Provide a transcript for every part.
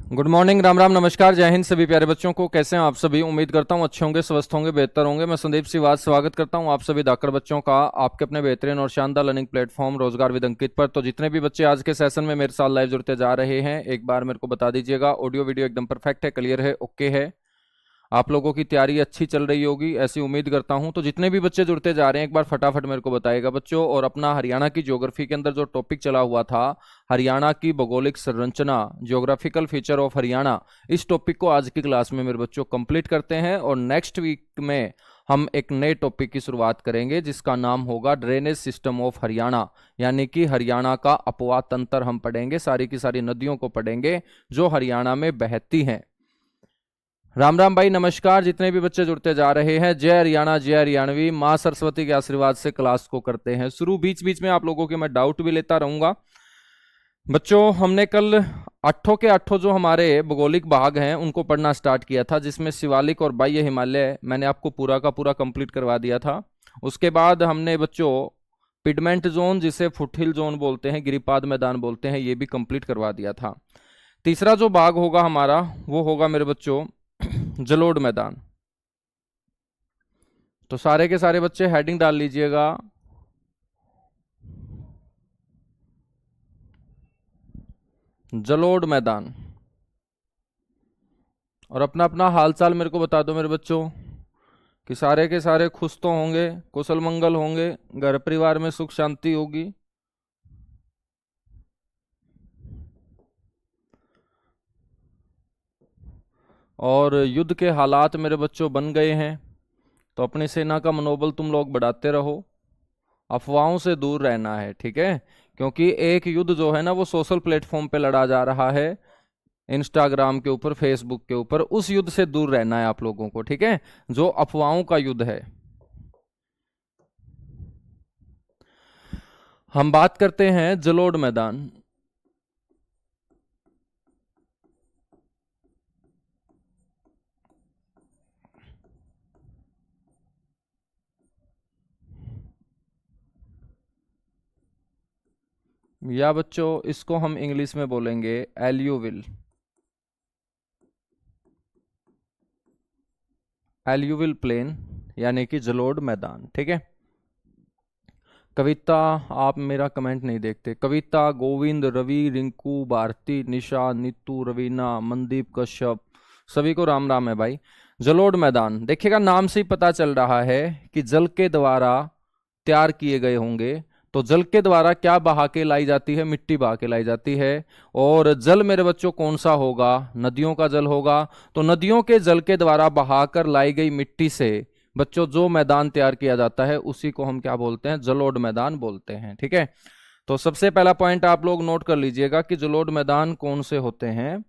Good morning, Ram Ram, नमस्कार, जय हिंद सभी प्यारे बच्चों को। कैसे हैं आप सभी? उम्मीद करता हूं अच्छे होंगे, स्वस्थ होंगे, बेहतर होंगे। मैं संदीप सिवाज स्वागत करता हूं आप सभी धाकड़ बच्चों का आपके अपने बेहतरीन और शानदार लर्निंग प्लेटफॉर्म रोजगार विद अंकित पर। तो जितने भी बच्चे आज के सेशन में मेरे साथ लाइव जुड़ते जा रहे हैं, एक बार मेरे को बता दीजिएगा, ऑडियो वीडियो एकदम परफेक्ट है, क्लियर है, ओके है? आप लोगों की तैयारी अच्छी चल रही होगी, ऐसी उम्मीद करता हूं। तो जितने भी बच्चे जुड़ते जा रहे हैं, एक बार फटाफट मेरे को बताइएगा बच्चों। और अपना हरियाणा की ज्योग्राफी के अंदर जो टॉपिक चला हुआ था, हरियाणा की भौगोलिक संरचना, ज्योग्राफिकल फीचर ऑफ हरियाणा, इस टॉपिक को आज की क्लास में मेरे बच्चों कंप्लीट करते हैं। और नेक्स्ट वीक में हम एक नए टॉपिक की शुरुआत करेंगे जिसका नाम होगा ड्रेनेज सिस्टम ऑफ हरियाणा, यानी कि हरियाणा का अपवाह तंत्र हम पढ़ेंगे, सारी की सारी नदियों को पढ़ेंगे जो हरियाणा में बहती हैं। राम राम भाई, नमस्कार। जितने भी बच्चे जुड़ते जा रहे हैं, जय हरियाणा, जय हरियाणवी। माँ सरस्वती के आशीर्वाद से क्लास को करते हैं शुरू। बीच बीच में आप लोगों के मैं डाउट भी लेता रहूंगा बच्चों। हमने कल आठों के आठों जो हमारे भौगोलिक भाग हैं उनको पढ़ना स्टार्ट किया था, जिसमें शिवालिक और बाह्य हिमालय मैंने आपको पूरा का पूरा कंप्लीट करवा दिया था। उसके बाद हमने बच्चों पिडमेंट जोन, जिसे फुटहिल जोन बोलते हैं, गिरिपाद मैदान बोलते हैं, ये भी कंप्लीट करवा दिया था। तीसरा जो भाग होगा हमारा वो होगा मेरे बच्चों जलोढ़ मैदान। तो सारे के सारे बच्चे हेडिंग डाल लीजिएगा, जलोढ़ मैदान। और अपना अपना हालचाल मेरे को बता दो मेरे बच्चों कि सारे के सारे खुश तो होंगे, कुशल मंगल होंगे, घर परिवार में सुख शांति होगी। और युद्ध के हालात मेरे बच्चों बन गए हैं, तो अपनी सेना का मनोबल तुम लोग बढ़ाते रहो, अफवाहों से दूर रहना है, ठीक है? क्योंकि एक युद्ध जो है ना वो सोशल प्लेटफॉर्म पे लड़ा जा रहा है, इंस्टाग्राम के ऊपर, फेसबुक के ऊपर। उस युद्ध से दूर रहना है आप लोगों को, ठीक है? जो अफवाहों का युद्ध है। हम बात करते हैं जलोढ़ मैदान। या बच्चों इसको हम इंग्लिश में बोलेंगे एल्यूविल, एल्यूविल प्लेन, यानी कि जलोढ़ मैदान, ठीक है? कविता, आप मेरा कमेंट नहीं देखते। कविता, गोविंद, रवि, रिंकू, भारती, निशा, नीतू, रवीना, मनदीप कश्यप, सभी को राम राम है भाई। जलोढ़ मैदान देखिएगा, नाम से ही पता चल रहा है कि जल के द्वारा तैयार किए गए होंगे। तो जल के द्वारा क्या बहा के लाई जाती है? मिट्टी बहा के लाई जाती है। और जल मेरे बच्चों कौन सा होगा? नदियों का जल होगा। तो नदियों के जल के द्वारा बहाकर लाई गई मिट्टी से बच्चों जो मैदान तैयार किया जाता है उसी को हम क्या बोलते हैं? जलोढ़ मैदान बोलते हैं, ठीक है? तो सबसे पहला पॉइंट आप लोग नोट कर लीजिएगा कि जलोढ़ मैदान कौन से होते हैं।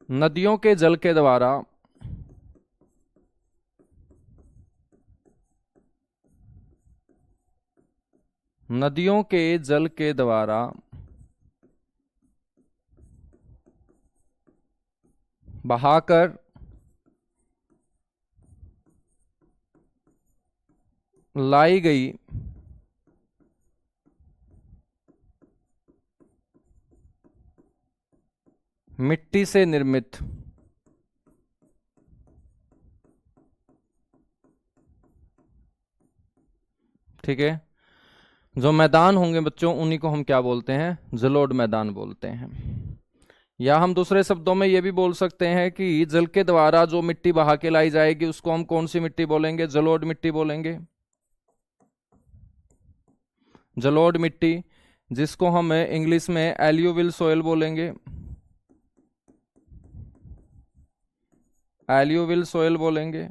नदियों के जल के द्वारा नदियों के जल के द्वारा बहाकर लाई गई मिट्टी से निर्मित ठीक है जो मैदान होंगे बच्चों, उन्हीं को हम क्या बोलते हैं? जलोढ़ मैदान बोलते हैं। या हम दूसरे शब्दों में ये भी बोल सकते हैं कि जल के द्वारा जो मिट्टी बहा के लाई जाएगी उसको हम कौन सी मिट्टी बोलेंगे? जलोढ़ मिट्टी बोलेंगे। जलोढ़ मिट्टी, जिसको हम इंग्लिश में एल्यूविल सोयल बोलेंगे, एल्यूविल सोयल बोलेंगे।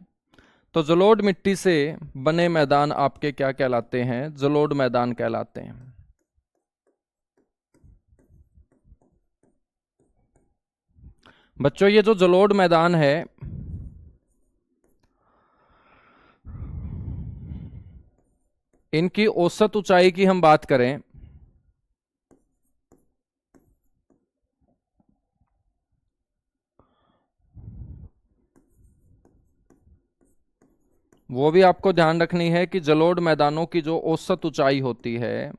तो जलोढ़ मिट्टी से बने मैदान आपके क्या कहलाते हैं? जलोढ़ मैदान कहलाते हैं। बच्चों ये जो जलोढ़ मैदान है, इनकी औसत ऊंचाई की हम बात करें वो भी आपको ध्यान रखनी है कि जलोढ़ मैदानों की जो औसत ऊंचाई होती है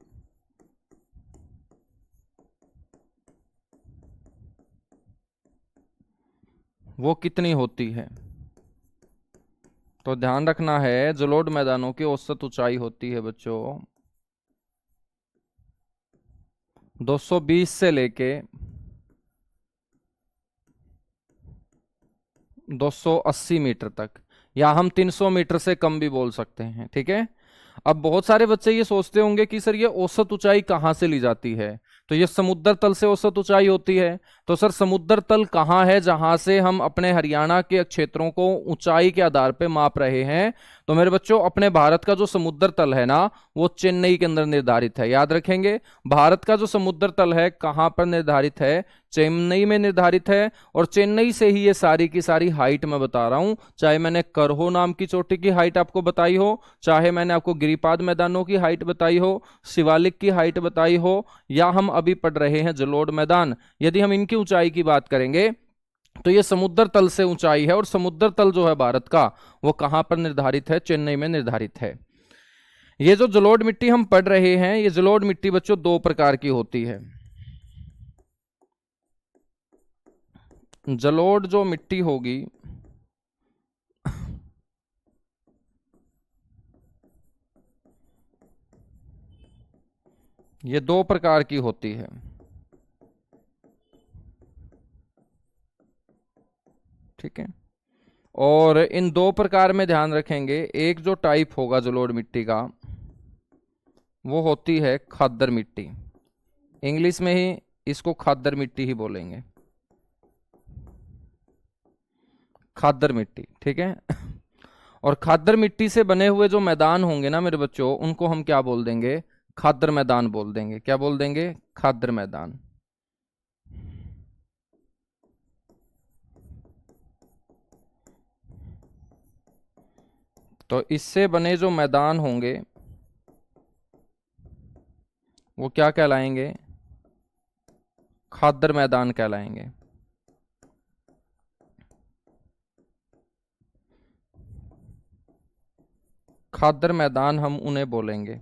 वो कितनी होती है। तो ध्यान रखना है, जलोढ़ मैदानों की औसत ऊंचाई होती है बच्चों 220 से लेके 280 मीटर तक, या हम 300 मीटर से कम भी बोल सकते हैं। ठीक है। अब बहुत सारे बच्चे ये सोचते होंगे कि सर ये औसत ऊंचाई कहाँ से ली जाती है, तो ये समुद्र तल से औसत ऊंचाई होती है। तो सर समुद्र तल कहाँ है जहां से हम अपने हरियाणा के क्षेत्रों को ऊंचाई के आधार पे माप रहे हैं। तो मेरे बच्चों अपने भारत का जो समुद्र तल है ना वो चेन्नई के अंदर निर्धारित है। याद रखेंगे, भारत का जो समुद्र तल है कहाँ पर निर्धारित है, चेन्नई में निर्धारित है। और चेन्नई से ही ये सारी की सारी हाइट मैं बता रहा हूं, चाहे मैंने करहो नाम की चोटी की हाइट आपको बताई हो, चाहे मैंने आपको गिरिपाद मैदानों की हाइट बताई हो, शिवालिक की हाइट बताई हो, या हम अभी पढ़ रहे हैं जलोढ़ मैदान, यदि हम इनकी ऊंचाई की बात करेंगे तो ये समुद्र तल से ऊंचाई है। और समुद्र तल जो है भारत का वो कहां पर निर्धारित है, चेन्नई में निर्धारित है। ये जो जलोढ़ मिट्टी हम पढ़ रहे हैं, ये जलोढ़ मिट्टी बच्चों दो प्रकार की होती है। जलोढ़ जो मिट्टी होगी ये दो प्रकार की होती है। ठीक है। और इन दो प्रकार में ध्यान रखेंगे, एक जो टाइप होगा जलोढ़ मिट्टी का वो होती है खादर मिट्टी। इंग्लिश में ही इसको खादर मिट्टी ही बोलेंगे, खादर मिट्टी। ठीक है। और खादर मिट्टी से बने हुए जो मैदान होंगे ना मेरे बच्चों, उनको हम क्या बोल देंगे, खादर मैदान बोल देंगे। क्या बोल देंगे, खादर मैदान। तो इससे बने जो मैदान होंगे वो क्या कहलाएंगे, खादर मैदान कहलाएंगे। खादर मैदान हम उन्हें बोलेंगे।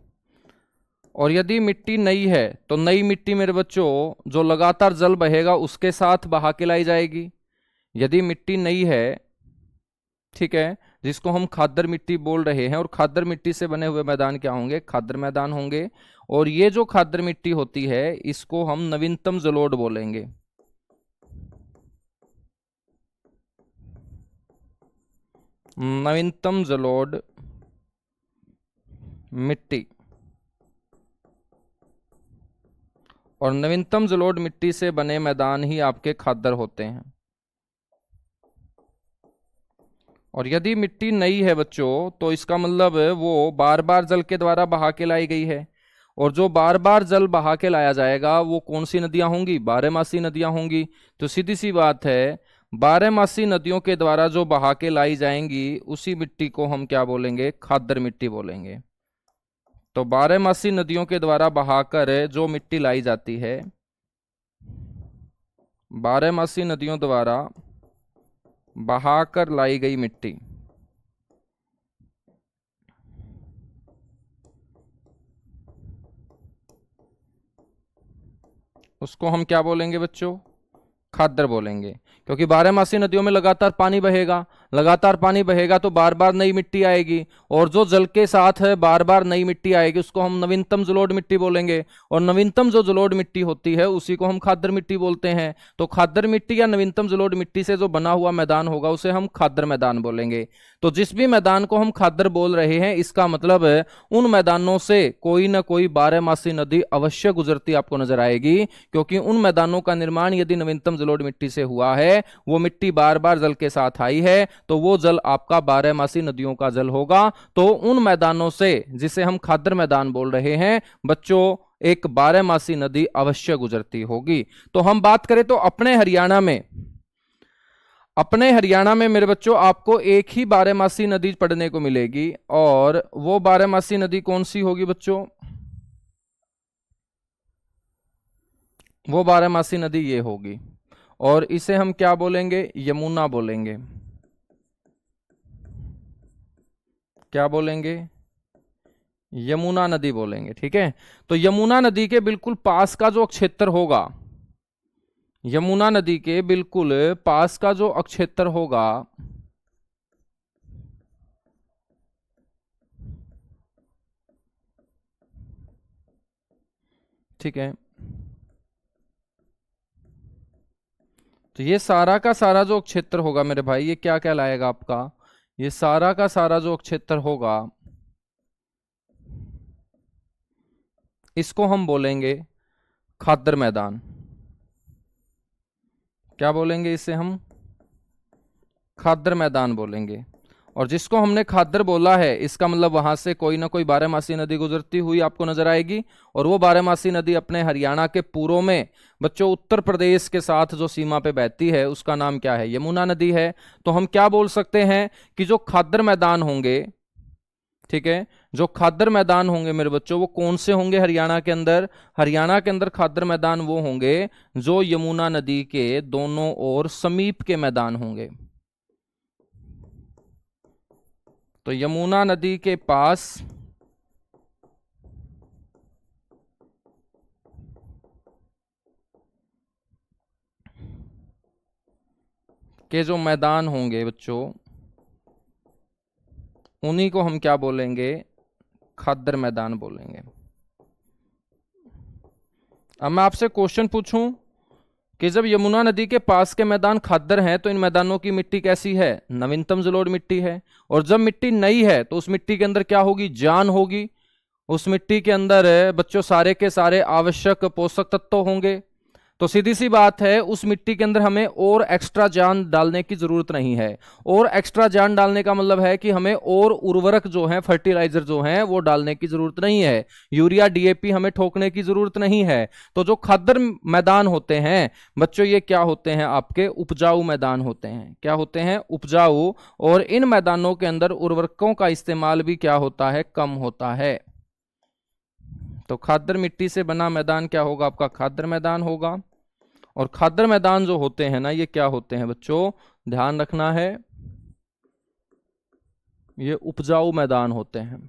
और यदि मिट्टी नई है तो नई मिट्टी मेरे बच्चों जो लगातार जल बहेगा उसके साथ बहा के लाई जाएगी। यदि मिट्टी नई है, ठीक है, जिसको हम खादर मिट्टी बोल रहे हैं, और खादर मिट्टी से बने हुए मैदान क्या होंगे, खादर मैदान होंगे। और ये जो खादर मिट्टी होती है इसको हम नवीनतम जलोढ़ बोलेंगे। नवीनतम जलोढ़ मिट्टी। और नवीनतम जलोढ़ मिट्टी से बने मैदान ही आपके खादर होते हैं। और यदि मिट्टी नई है बच्चों तो इसका मतलब वो बार बार जल के द्वारा बहा के लाई गई है। और जो बार बार जल बहा के लाया जाएगा वो कौन सी नदियां होंगी, बारहमासी नदियां होंगी। तो सीधी सी बात है, बारहमासी नदियों के द्वारा जो बहा के लाई जाएंगी उसी मिट्टी को हम क्या बोलेंगे, खादर मिट्टी बोलेंगे। तो बारहमासी नदियों के द्वारा बहाकर जो मिट्टी लाई जाती है, बारहमासी नदियों द्वारा बहाकर लाई गई मिट्टी, उसको हम क्या बोलेंगे बच्चों, खादर बोलेंगे। क्योंकि बारहमासी नदियों में लगातार पानी बहेगा, लगातार पानी बहेगा तो बार बार नई मिट्टी आएगी। और जो जल के साथ है बार बार नई मिट्टी आएगी उसको हम नवीनतम जलोढ़ मिट्टी बोलेंगे। और नवीनतम जो जलोढ़ मिट्टी होती है उसी को हम खादर मिट्टी बोलते हैं। तो खादर मिट्टी या नवीनतम जलोढ़ मिट्टी से जो बना हुआ मैदान होगा उसे हम खादर मैदान बोलेंगे। तो जिस भी मैदान को हम खादर बोल रहे हैं इसका मतलब है उन मैदानों से कोई ना कोई बारहमासी नदी अवश्य गुजरती आपको नजर आएगी। क्योंकि उन मैदानों का निर्माण यदि नवीनतम जलोढ़ मिट्टी से हुआ है, वो मिट्टी बार बार जल के साथ आई है, तो वो जल आपका बारहमासी नदियों का जल होगा। तो उन मैदानों से जिसे हम खादर मैदान बोल रहे हैं बच्चों एक बारहमासी नदी अवश्य गुजरती होगी। तो हम बात करें तो अपने हरियाणा में मेरे बच्चों आपको एक ही बारहमासी नदी पढ़ने को मिलेगी। और वो बारहमासी नदी कौन सी होगी बच्चों, वो बारहमासी नदी ये होगी। और इसे हम क्या बोलेंगे, यमुना बोलेंगे। क्या बोलेंगे? यमुना नदी बोलेंगे। ठीक है, तो यमुना नदी के बिल्कुल पास का जो क्षेत्र होगा, यमुना नदी के बिल्कुल पास का जो क्षेत्र होगा, ठीक है, तो ये सारा का सारा जो क्षेत्र होगा मेरे भाई, ये क्या कहलाएगा आपका? ये सारा का सारा जो क्षेत्र होगा, इसको हम बोलेंगे खाद्र मैदान। क्या बोलेंगे इसे हम? खाद्र मैदान बोलेंगे। और जिसको हमने खाद्र बोला है, इसका मतलब वहां से कोई ना कोई बारहमासी नदी गुजरती हुई आपको नजर आएगी, और वो बारहमासी नदी अपने हरियाणा के पूर्व में बच्चों उत्तर प्रदेश के साथ जो सीमा पे बहती है, उसका नाम क्या है? यमुना नदी है। तो हम क्या बोल सकते हैं कि जो खाद्र मैदान होंगे, ठीक है, जो खाद्र मैदान होंगे मेरे बच्चों, वो कौन से होंगे हरियाणा के अंदर? हरियाणा के अंदर खाद्र मैदान वो होंगे जो यमुना नदी के दोनों ओर समीप के मैदान होंगे। तो यमुना नदी के पास के जो मैदान होंगे बच्चों, उन्हीं को हम क्या बोलेंगे? खाद्र मैदान बोलेंगे। अब मैं आपसे क्वेश्चन पूछूं कि जब यमुना नदी के पास के मैदान खाद्र हैं, तो इन मैदानों की मिट्टी कैसी है? नवीनतम जलोढ़ मिट्टी है। और जब मिट्टी नई है, तो उस मिट्टी के अंदर क्या होगी? जान होगी। उस मिट्टी के अंदर बच्चों सारे के सारे आवश्यक पोषक तत्व होंगे। तो सीधी सी बात है, उस मिट्टी के अंदर हमें और एक्स्ट्रा जान डालने की जरूरत नहीं है। और एक्स्ट्रा जान डालने का मतलब है कि हमें और उर्वरक जो है, फर्टिलाइजर जो है, वो डालने की जरूरत नहीं है। यूरिया डीएपी हमें ठोकने की जरूरत नहीं है। तो जो खाद्र मैदान होते हैं बच्चों, ये क्या होते हैं? आपके उपजाऊ मैदान होते हैं। क्या होते हैं? उपजाऊ। और इन मैदानों के अंदर उर्वरकों का इस्तेमाल भी क्या होता है? कम होता है। तो खाद्र मिट्टी से बना मैदान क्या होगा? आपका खाद्र मैदान होगा। और खाद्र मैदान जो होते हैं ना, ये क्या होते हैं बच्चों? ध्यान रखना है, ये उपजाऊ मैदान होते हैं।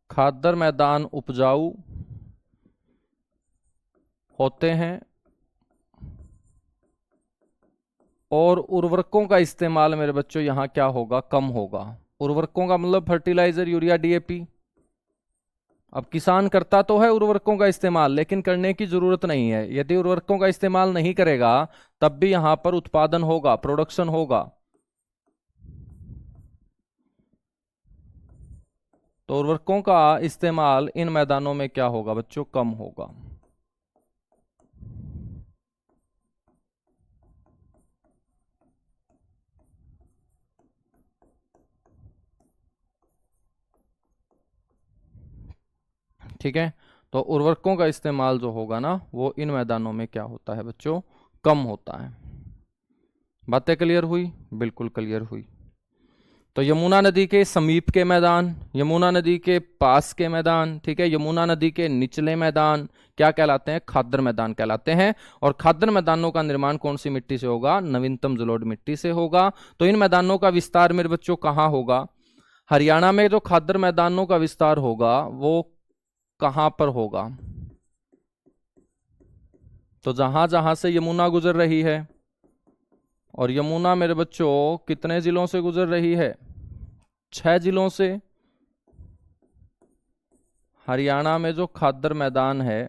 खाद्र मैदान उपजाऊ होते हैं, और उर्वरकों का इस्तेमाल मेरे बच्चों यहां क्या होगा? कम होगा। उर्वरकों का मतलब फर्टिलाइजर, यूरिया डीएपी। अब किसान करता तो है उर्वरकों का इस्तेमाल, लेकिन करने की जरूरत नहीं है। यदि उर्वरकों का इस्तेमाल नहीं करेगा, तब भी यहां पर उत्पादन होगा, प्रोडक्शन होगा। तो उर्वरकों का इस्तेमाल इन मैदानों में क्या होगा बच्चों? कम होगा। ठीक है, तो उर्वरकों का इस्तेमाल जो होगा ना, वो इन मैदानों में क्या होता है बच्चों? कम होता है। बातें क्लियर हुई? बिल्कुल क्लियर हुई। तो यमुना नदी के समीप के मैदान, यमुना नदी के पास के मैदान, ठीक है, यमुना नदी के निचले मैदान क्या कहलाते हैं? खाद्र मैदान कहलाते हैं। और खाद्र मैदानों का निर्माण कौन सी मिट्टी से होगा? नवीनतम जलोढ़ मिट्टी से होगा। तो इन मैदानों का विस्तार मेरे बच्चों कहाँ होगा? हरियाणा में जो खाद्र मैदानों का विस्तार होगा, वो कहां पर होगा? तो जहां जहां से यमुना गुजर रही है। और यमुना मेरे बच्चों कितने जिलों से गुजर रही है? 6 जिलों से। हरियाणा में जो खाद्र मैदान है,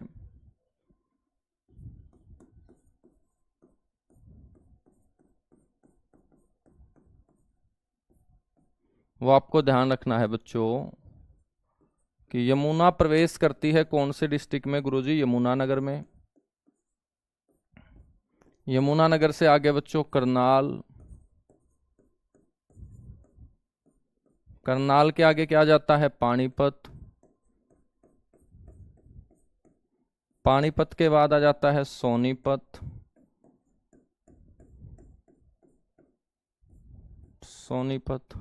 वो आपको ध्यान रखना है बच्चों कि यमुना प्रवेश करती है कौन से डिस्ट्रिक्ट में गुरुजी? यमुनानगर में। यमुनानगर से आगे बच्चों करनाल, करनाल के आगे क्या जाता है? पानीपत, पानीपत के बाद आ जाता है सोनीपत, सोनीपत,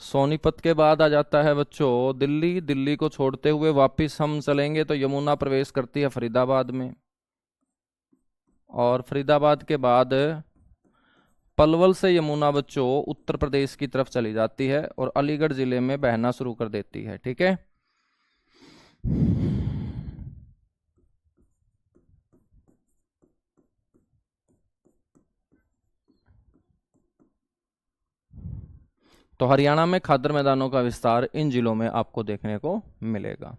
सोनीपत के बाद आ जाता है बच्चों दिल्ली। दिल्ली को छोड़ते हुए वापस हम चलेंगे तो यमुना प्रवेश करती है फरीदाबाद में। और फरीदाबाद के बाद पलवल से यमुना बच्चों उत्तर प्रदेश की तरफ चली जाती है और अलीगढ़ जिले में बहना शुरू कर देती है। ठीक है, तो हरियाणा में खाद्य मैदानों का विस्तार इन जिलों में आपको देखने को मिलेगा।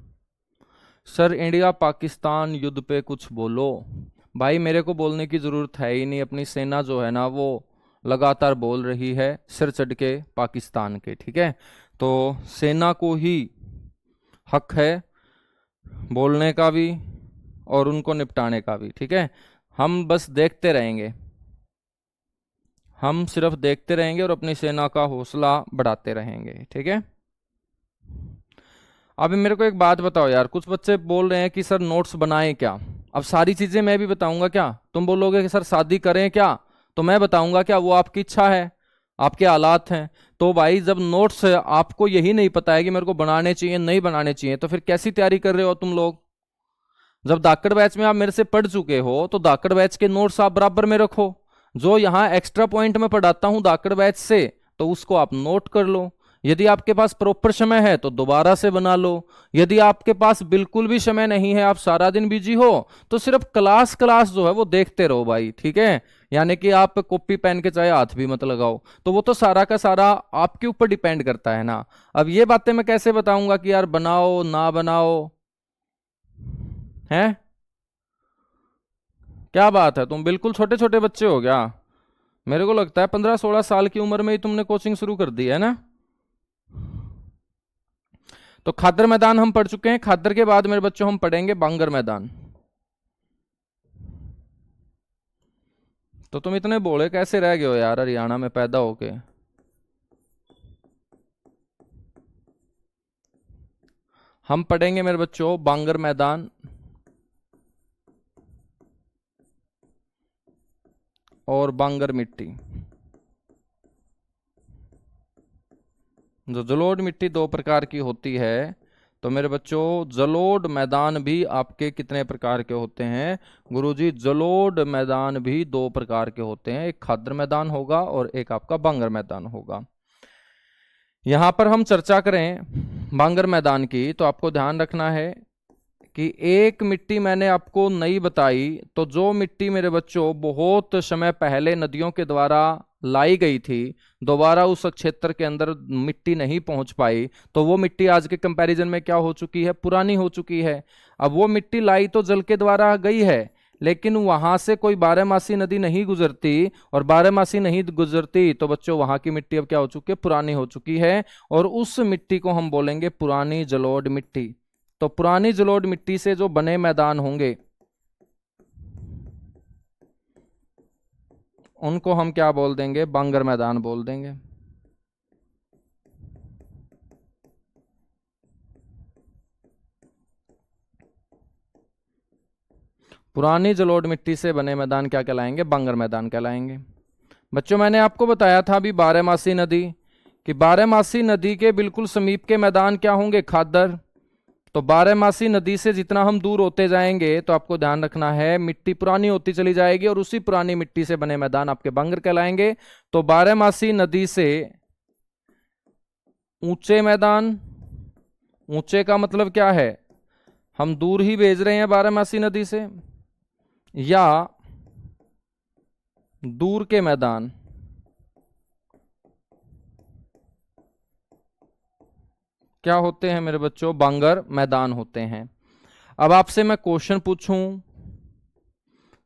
सर इंडिया पाकिस्तान युद्ध पे कुछ बोलो। भाई मेरे को बोलने की जरूरत है ही नहीं, अपनी सेना जो है ना वो लगातार बोल रही है सिर चढ़ के पाकिस्तान के। ठीक है, तो सेना को ही हक है बोलने का भी और उनको निपटाने का भी। ठीक है, हम बस देखते रहेंगे, हम सिर्फ देखते रहेंगे और अपनी सेना का हौसला बढ़ाते रहेंगे। ठीक है, अभी मेरे को एक बात बताओ यार, कुछ बच्चे बोल रहे हैं कि सर नोट्स बनाएं क्या। अब सारी चीजें मैं भी बताऊंगा क्या? तुम बोलोगे कि सर शादी करें क्या, तो मैं बताऊंगा क्या? वो आपकी इच्छा है, आपके हालात हैं। तो भाई जब नोट्स आपको यही नहीं पता है कि मेरे को बनाने चाहिए नहीं बनाने चाहिए, तो फिर कैसी तैयारी कर रहे हो तुम लोग? जब धाकड़ बैच में आप मेरे से पढ़ चुके हो तो धाकड़ बैच के नोट्स आप बराबर में रखो। जो यहाँ एक्स्ट्रा पॉइंट में पढ़ाता हूं धाकड़ बैच से, तो उसको आप नोट कर लो। यदि आपके पास प्रॉपर समय है तो दोबारा से बना लो। यदि आपके पास बिल्कुल भी समय नहीं है, आप सारा दिन बिजी हो, तो सिर्फ क्लास क्लास जो है वो देखते रहो भाई। ठीक है, यानी कि आप कॉपी पेन के चाहे हाथ भी मत लगाओ। तो वो तो सारा का सारा आपके ऊपर डिपेंड करता है ना। अब ये बातें मैं कैसे बताऊंगा कि यार बनाओ ना बनाओ? है क्या बात है, तुम बिल्कुल छोटे छोटे बच्चे हो क्या? मेरे को लगता है 15-16 साल की उम्र में ही तुमने कोचिंग शुरू कर दी है ना। तो खादर मैदान हम पढ़ चुके हैं, खादर के बाद मेरे बच्चों हम पढ़ेंगे बांगर मैदान। तो तुम इतने बोले कैसे रह गए हो यार हरियाणा में पैदा होके? हम पढ़ेंगे मेरे बच्चों बांगर मैदान और बांगर मिट्टी। जो जलोढ़ मिट्टी दो प्रकार की होती है, तो मेरे बच्चों जलोढ़ मैदान भी आपके कितने प्रकार के होते हैं? गुरुजी जलोढ़ मैदान भी दो प्रकार के होते हैं, एक खादर मैदान होगा और एक आपका बांगर मैदान होगा। यहां पर हम चर्चा करें बांगर मैदान की, तो आपको ध्यान रखना है कि एक मिट्टी मैंने आपको नई बताई, तो जो मिट्टी मेरे बच्चों बहुत समय पहले नदियों के द्वारा लाई गई थी, दोबारा उस क्षेत्र के अंदर मिट्टी नहीं पहुंच पाई, तो वो मिट्टी आज के कंपैरिजन में क्या हो चुकी है? पुरानी हो चुकी है। अब वो मिट्टी लाई तो जल के द्वारा गई है, लेकिन वहां से कोई बारहमासी नदी नहीं गुजरती, और बारहमासी नहीं गुजरती तो बच्चों वहां की मिट्टी अब क्या हो चुकी है? पुरानी हो चुकी है। और उस मिट्टी को हम बोलेंगे पुरानी जलोढ़ मिट्टी। तो पुरानी जलोढ़ मिट्टी से जो बने मैदान होंगे उनको हम क्या बोल देंगे? बांगर मैदान बोल देंगे। पुरानी जलोढ़ मिट्टी से बने मैदान क्या कहलाएंगे? बांगर मैदान कहलाएंगे। बच्चों मैंने आपको बताया था अभी बारहमासी नदी, कि बारहमासी नदी के बिल्कुल समीप के मैदान क्या होंगे? खादर। तो बारहमासी नदी से जितना हम दूर होते जाएंगे तो आपको ध्यान रखना है मिट्टी पुरानी होती चली जाएगी, और उसी पुरानी मिट्टी से बने मैदान आपके बांगर कहलाएंगे। तो बारहमासी नदी से ऊंचे मैदान, ऊंचे का मतलब क्या है? हम दूर ही भेज रहे हैं बारहमासी नदी से, या दूर के मैदान क्या होते हैं मेरे बच्चों? बांगर मैदान होते हैं। अब आपसे मैं क्वेश्चन पूछूं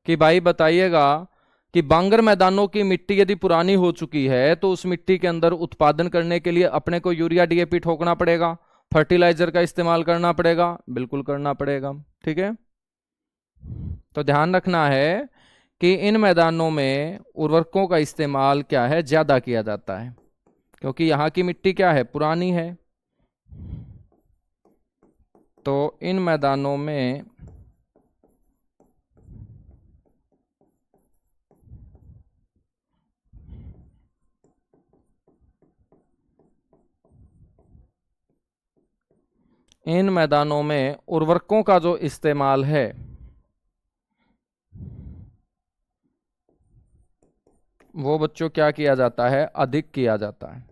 कि भाई बताइएगा कि बांगर मैदानों की मिट्टी यदि पुरानी हो चुकी है तो उस मिट्टी के अंदर उत्पादन करने के लिए अपने को यूरिया डीएपी ठोकना पड़ेगा, फर्टिलाइजर का इस्तेमाल करना पड़ेगा? बिल्कुल करना पड़ेगा। ठीक है, तो ध्यान रखना है कि इन मैदानों में उर्वरकों का इस्तेमाल क्या है? ज्यादा किया जाता है, क्योंकि यहाँ की मिट्टी क्या है? पुरानी है। तो इन मैदानों में उर्वरकों का जो इस्तेमाल है वो बच्चों क्या किया जाता है, अधिक किया जाता है।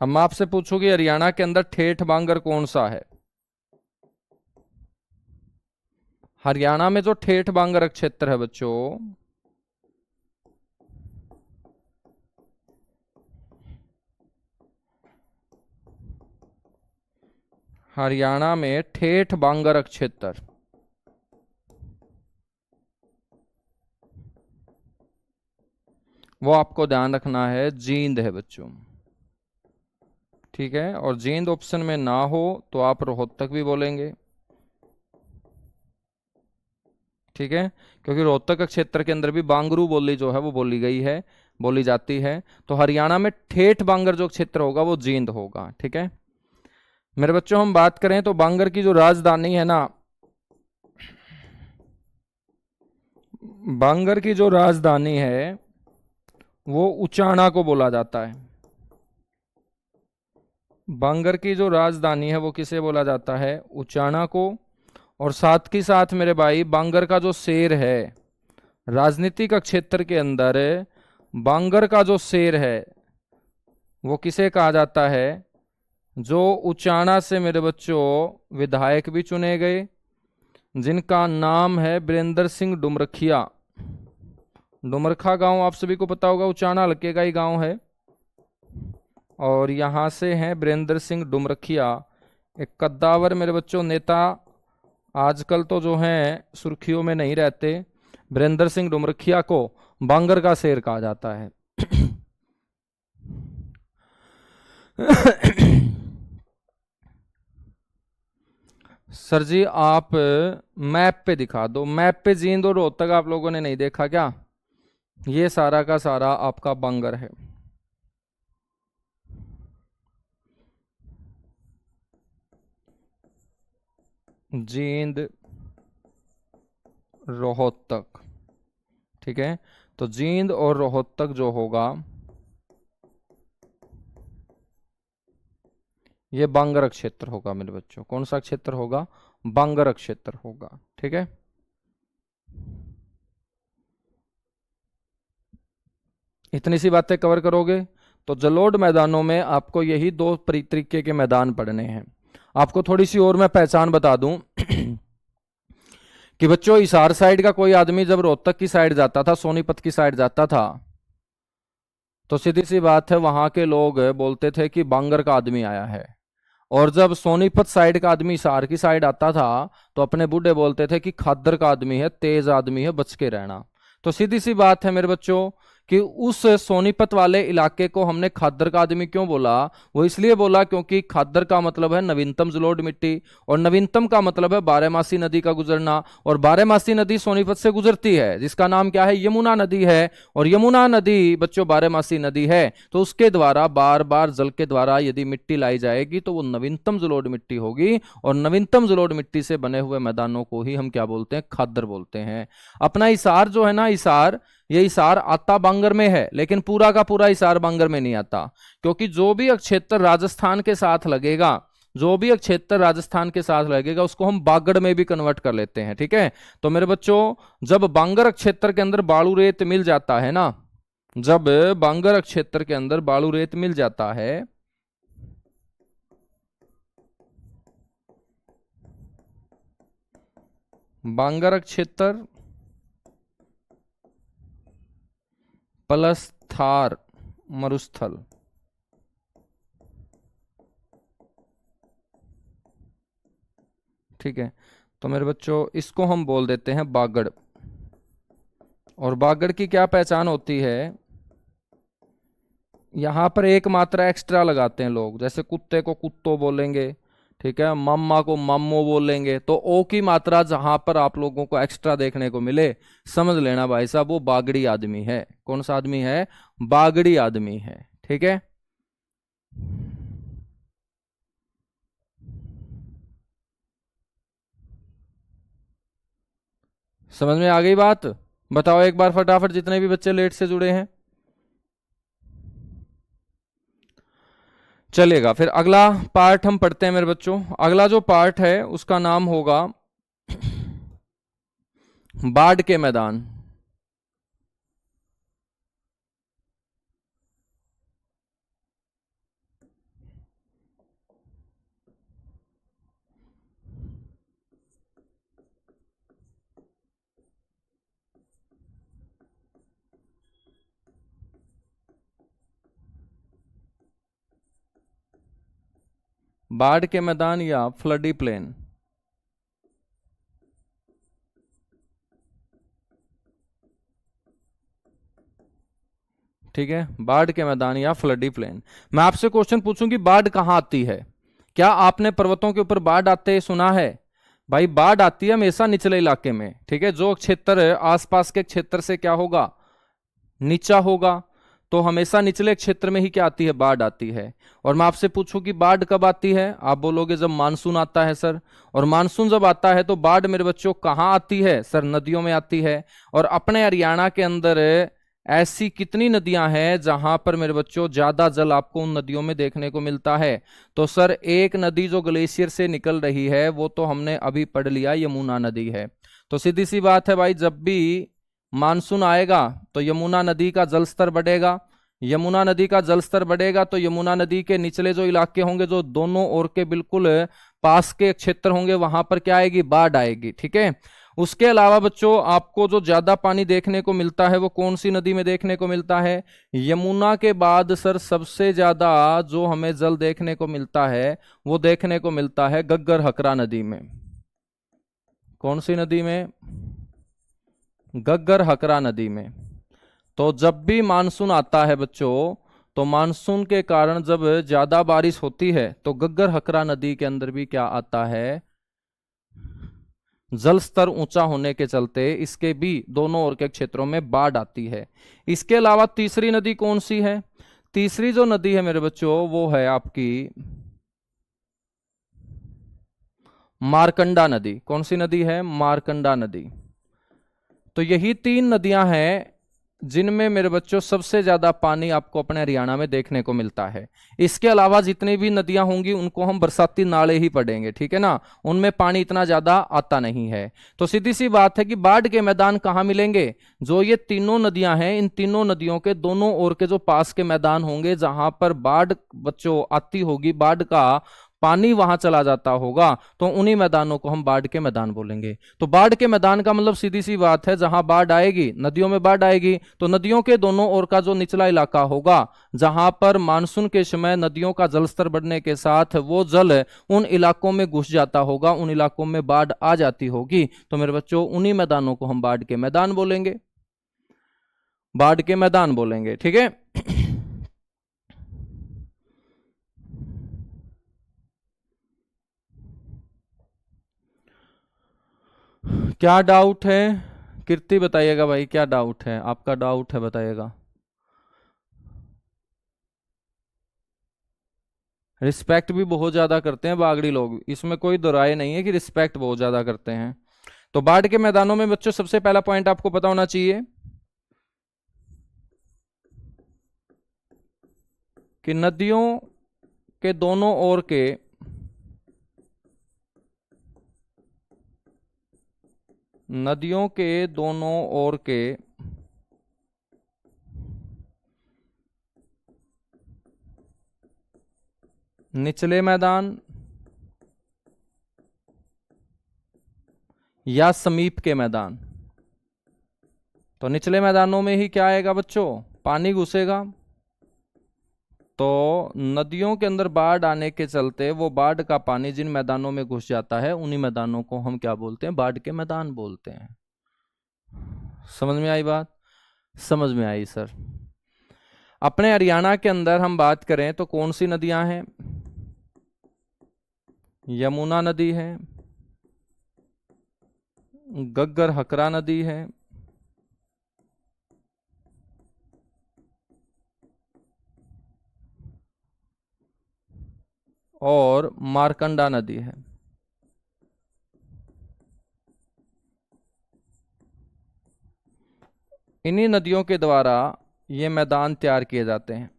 अब मैं आपसे पूछूंगी हरियाणा के अंदर ठेठ बांगर कौन सा है। हरियाणा में जो ठेठ बांगर क्षेत्र है बच्चों, हरियाणा में ठेठ बांगर क्षेत्र, वो आपको ध्यान रखना है जींद है बच्चों। ठीक है, और जींद ऑप्शन में ना हो तो आप रोहतक भी बोलेंगे। ठीक है, क्योंकि रोहतक क्षेत्र के अंदर भी बांगरू बोली जो है वो बोली गई है, बोली जाती है। तो हरियाणा में ठेठ बांगर जो क्षेत्र होगा वो जींद होगा। ठीक है मेरे बच्चों, हम बात करें तो बांगर की जो राजधानी है ना, बांगर की जो राजधानी है वो उचाना को बोला जाता है। बांगर की जो राजधानी है वो किसे बोला जाता है, उचाना को। और साथ ही साथ मेरे भाई, बांगर का जो शेर है राजनीतिक क्षेत्र के अंदर, बांगर का जो शेर है वो किसे कहा जाता है, जो उचाना से मेरे बच्चों विधायक भी चुने गए, जिनका नाम है वीरेंद्र सिंह डुमरखिया। डुमरखा गांव आप सभी को पता होगा, उचाना हल्के का ही गांव है। और यहां से हैं वीरेंद्र सिंह डुमरखिया, एक कद्दावर मेरे बच्चों नेता, आजकल तो जो हैं सुर्खियों में नहीं रहते। वीरेंद्र सिंह डुमरखिया को बांगर का शेर कहा जाता है। सर जी आप मैप पे दिखा दो, मैप पे जींद और रोहतक आप लोगों ने नहीं देखा क्या? ये सारा का सारा आपका बांगर है। जींद, रोहतक। ठीक है, तो जींद और रोहतक जो होगा ये बांगर क्षेत्र होगा मेरे बच्चों। कौन सा क्षेत्र होगा, बांगर क्षेत्र होगा। ठीक है, इतनी सी बातें कवर करोगे तो जलोढ़ मैदानों में आपको यही दो तरीके के मैदान पड़ने हैं। आपको थोड़ी सी और मैं पहचान बता दूं कि बच्चों हिसार साइड का कोई आदमी जब रोहतक की साइड जाता था, सोनीपत की साइड जाता था, तो सीधी सी बात है वहां के लोग बोलते थे कि बांगर का आदमी आया है। और जब सोनीपत साइड का आदमी हिसार की साइड आता था तो अपने बूढ़े बोलते थे कि खादर का आदमी है, तेज आदमी है, बच के रहना। तो सीधी सी बात है मेरे बच्चों कि उस सोनीपत वाले इलाके को हमने खादर का आदमी क्यों बोला, वो इसलिए बोला क्योंकि खादर का मतलब है नवीनतम जलोढ़ मिट्टी, और नवीनतम का मतलब है बारहमासी नदी का गुजरना। और बारहमासी नदी सोनीपत से गुजरती है जिसका नाम क्या है, यमुना नदी है। और यमुना नदी बच्चों बारहमासी नदी है, तो उसके द्वारा बार बार जल के द्वारा यदि मिट्टी लाई जाएगी तो वो नवीनतम जलोढ़ मिट्टी होगी। और नवीनतम जलोढ़ मिट्टी से बने हुए मैदानों को ही हम क्या बोलते हैं, खादर बोलते हैं। अपना हिसार जो है ना, हिसार, ये हिसार आता बांगर में है, लेकिन पूरा का पूरा हिसार बांगर में नहीं आता, क्योंकि जो भी क्षेत्र राजस्थान के साथ लगेगा, जो भी क्षेत्र राजस्थान के साथ लगेगा उसको हम बागड़ में भी कन्वर्ट कर लेते हैं। ठीक है, तो मेरे बच्चों जब बांगर क्षेत्र के अंदर बालू रेत मिल जाता है ना, जब बांगर क्षेत्र के अंदर बालू रेत मिल जाता है, बांगर क्षेत्र प्लस थार मरुस्थल, ठीक है, तो मेरे बच्चों इसको हम बोल देते हैं बागड़। और बागड़ की क्या पहचान होती है, यहां पर एक मात्रा एक्स्ट्रा लगाते हैं लोग, जैसे कुत्ते को कुत्तो बोलेंगे, ठीक है, मम्मा को मम्मो बोलेंगे, तो ओ की मात्रा जहां पर आप लोगों को एक्स्ट्रा देखने को मिले, समझ लेना भाई साहब वो बागड़ी आदमी है। कौन सा आदमी है, बागड़ी आदमी है। ठीक है, समझ में आ गई बात? बताओ एक बार फटाफट, जितने भी बच्चे लेट से जुड़े हैं। चलेगा, फिर अगला पार्ट हम पढ़ते हैं मेरे बच्चों। अगला जो पार्ट है उसका नाम होगा बाढ़ के मैदान। बाढ़ के मैदान या फ्लडी प्लेन? ठीक है, बाढ़ के मैदान या फ्लडी प्लेन। मैं आपसे क्वेश्चन पूछूं कि बाढ़ कहां आती है? क्या आपने पर्वतों के ऊपर बाढ़ आते सुना है? भाई बाढ़ आती है हमेशा निचले इलाके में। ठीक है, जो क्षेत्र आसपास के क्षेत्र से क्या होगा, नीचा होगा, तो हमेशा निचले क्षेत्र में ही क्या आती है, बाढ़ आती है। और मैं आपसे पूछूं कि बाढ़ कब आती है? आप बोलोगे जब मानसून आता है सर। और मानसून जब आता है तो बाढ़ मेरे बच्चों कहाँ आती है सर? नदियों में आती है। और अपने हरियाणा के अंदर ऐसी कितनी नदियां हैं जहां पर मेरे बच्चों ज्यादा जल आपको उन नदियों में देखने को मिलता है? तो सर एक नदी जो ग्लेशियर से निकल रही है वो तो हमने अभी पढ़ लिया, यमुना नदी है। तो सीधी सी बात है भाई, जब भी मानसून आएगा तो यमुना नदी का जलस्तर बढ़ेगा। यमुना नदी का जलस्तर बढ़ेगा तो यमुना नदी के निचले जो इलाके होंगे, जो दोनों ओर के बिल्कुल पास के क्षेत्र होंगे, वहां पर क्या आएगी, बाढ़ आएगी। ठीक है, उसके अलावा बच्चों आपको जो ज्यादा पानी देखने को मिलता है वो कौन सी नदी में देखने को मिलता है? यमुना के बाद सर सबसे ज्यादा जो हमें जल देखने को मिलता है वो देखने को मिलता है गग्गर हकरा नदी में। कौन सी नदी में? गग्गर हकरा नदी में। तो जब भी मानसून आता है बच्चों, तो मानसून के कारण जब ज्यादा बारिश होती है तो गग्गर हकरा नदी के अंदर भी क्या आता है, जल स्तर ऊंचा होने के चलते इसके भी दोनों ओर के क्षेत्रों में बाढ़ आती है। इसके अलावा तीसरी नदी कौन सी है? तीसरी जो नदी है मेरे बच्चों वो है आपकी मारकंडा नदी। कौन सी नदी है? मारकंडा नदी। तो यही तीन नदियां हैं जिनमें मेरे बच्चों सबसे ज्यादा पानी आपको अपने हरियाणा में देखने को मिलता है। इसके अलावा जितनी भी नदियां होंगी उनको हम बरसाती नाले ही पढ़ेंगे। ठीक है ना, उनमें पानी इतना ज्यादा आता नहीं है। तो सीधी सी बात है कि बाढ़ के मैदान कहाँ मिलेंगे? जो ये तीनों नदियां हैं, इन तीनों नदियों के दोनों ओर के जो पास के मैदान होंगे, जहां पर बाढ़ बच्चों आती होगी, बाढ़ का पानी वहां चला जाता होगा, तो उन्हीं मैदानों को हम बाढ़ के मैदान बोलेंगे। तो बाढ़ के मैदान का मतलब सीधी सी बात है, जहां बाढ़ आएगी, नदियों में बाढ़ आएगी, तो नदियों के दोनों ओर का जो निचला इलाका होगा, जहां पर मानसून के समय नदियों का जलस्तर बढ़ने के साथ वो जल उन इलाकों में घुस जाता होगा, उन इलाकों में बाढ़ आ जाती होगी, तो मेरे बच्चों उन्हीं मैदानों को हम बाढ़ के मैदान बोलेंगे, बाढ़ के मैदान बोलेंगे। ठीक है, क्या डाउट है? कीर्ति बताइएगा भाई, क्या डाउट है आपका? डाउट है बताइएगा। रिस्पेक्ट भी बहुत ज्यादा करते हैं बागड़ी लोग, इसमें कोई दो राय नहीं है कि रिस्पेक्ट बहुत ज्यादा करते हैं। तो बाढ़ के मैदानों में बच्चों सबसे पहला पॉइंट आपको पता होना चाहिए कि नदियों के दोनों ओर के नदियों के दोनों ओर के निचले मैदान या समीप के मैदान, तो निचले मैदानों में ही क्या आएगा बच्चों, पानी घुसेगा। तो नदियों के अंदर बाढ़ आने के चलते वो बाढ़ का पानी जिन मैदानों में घुस जाता है, उन्हीं मैदानों को हम क्या बोलते हैं, बाढ़ के मैदान बोलते हैं। समझ में आई बात? समझ में आई सर। अपने हरियाणा के अंदर हम बात करें तो कौन सी नदियां हैं? यमुना नदी है, गग्गर हकरा नदी है, और मारकंडा नदी है। इन्हीं नदियों के द्वारा ये मैदान तैयार किए जाते हैं,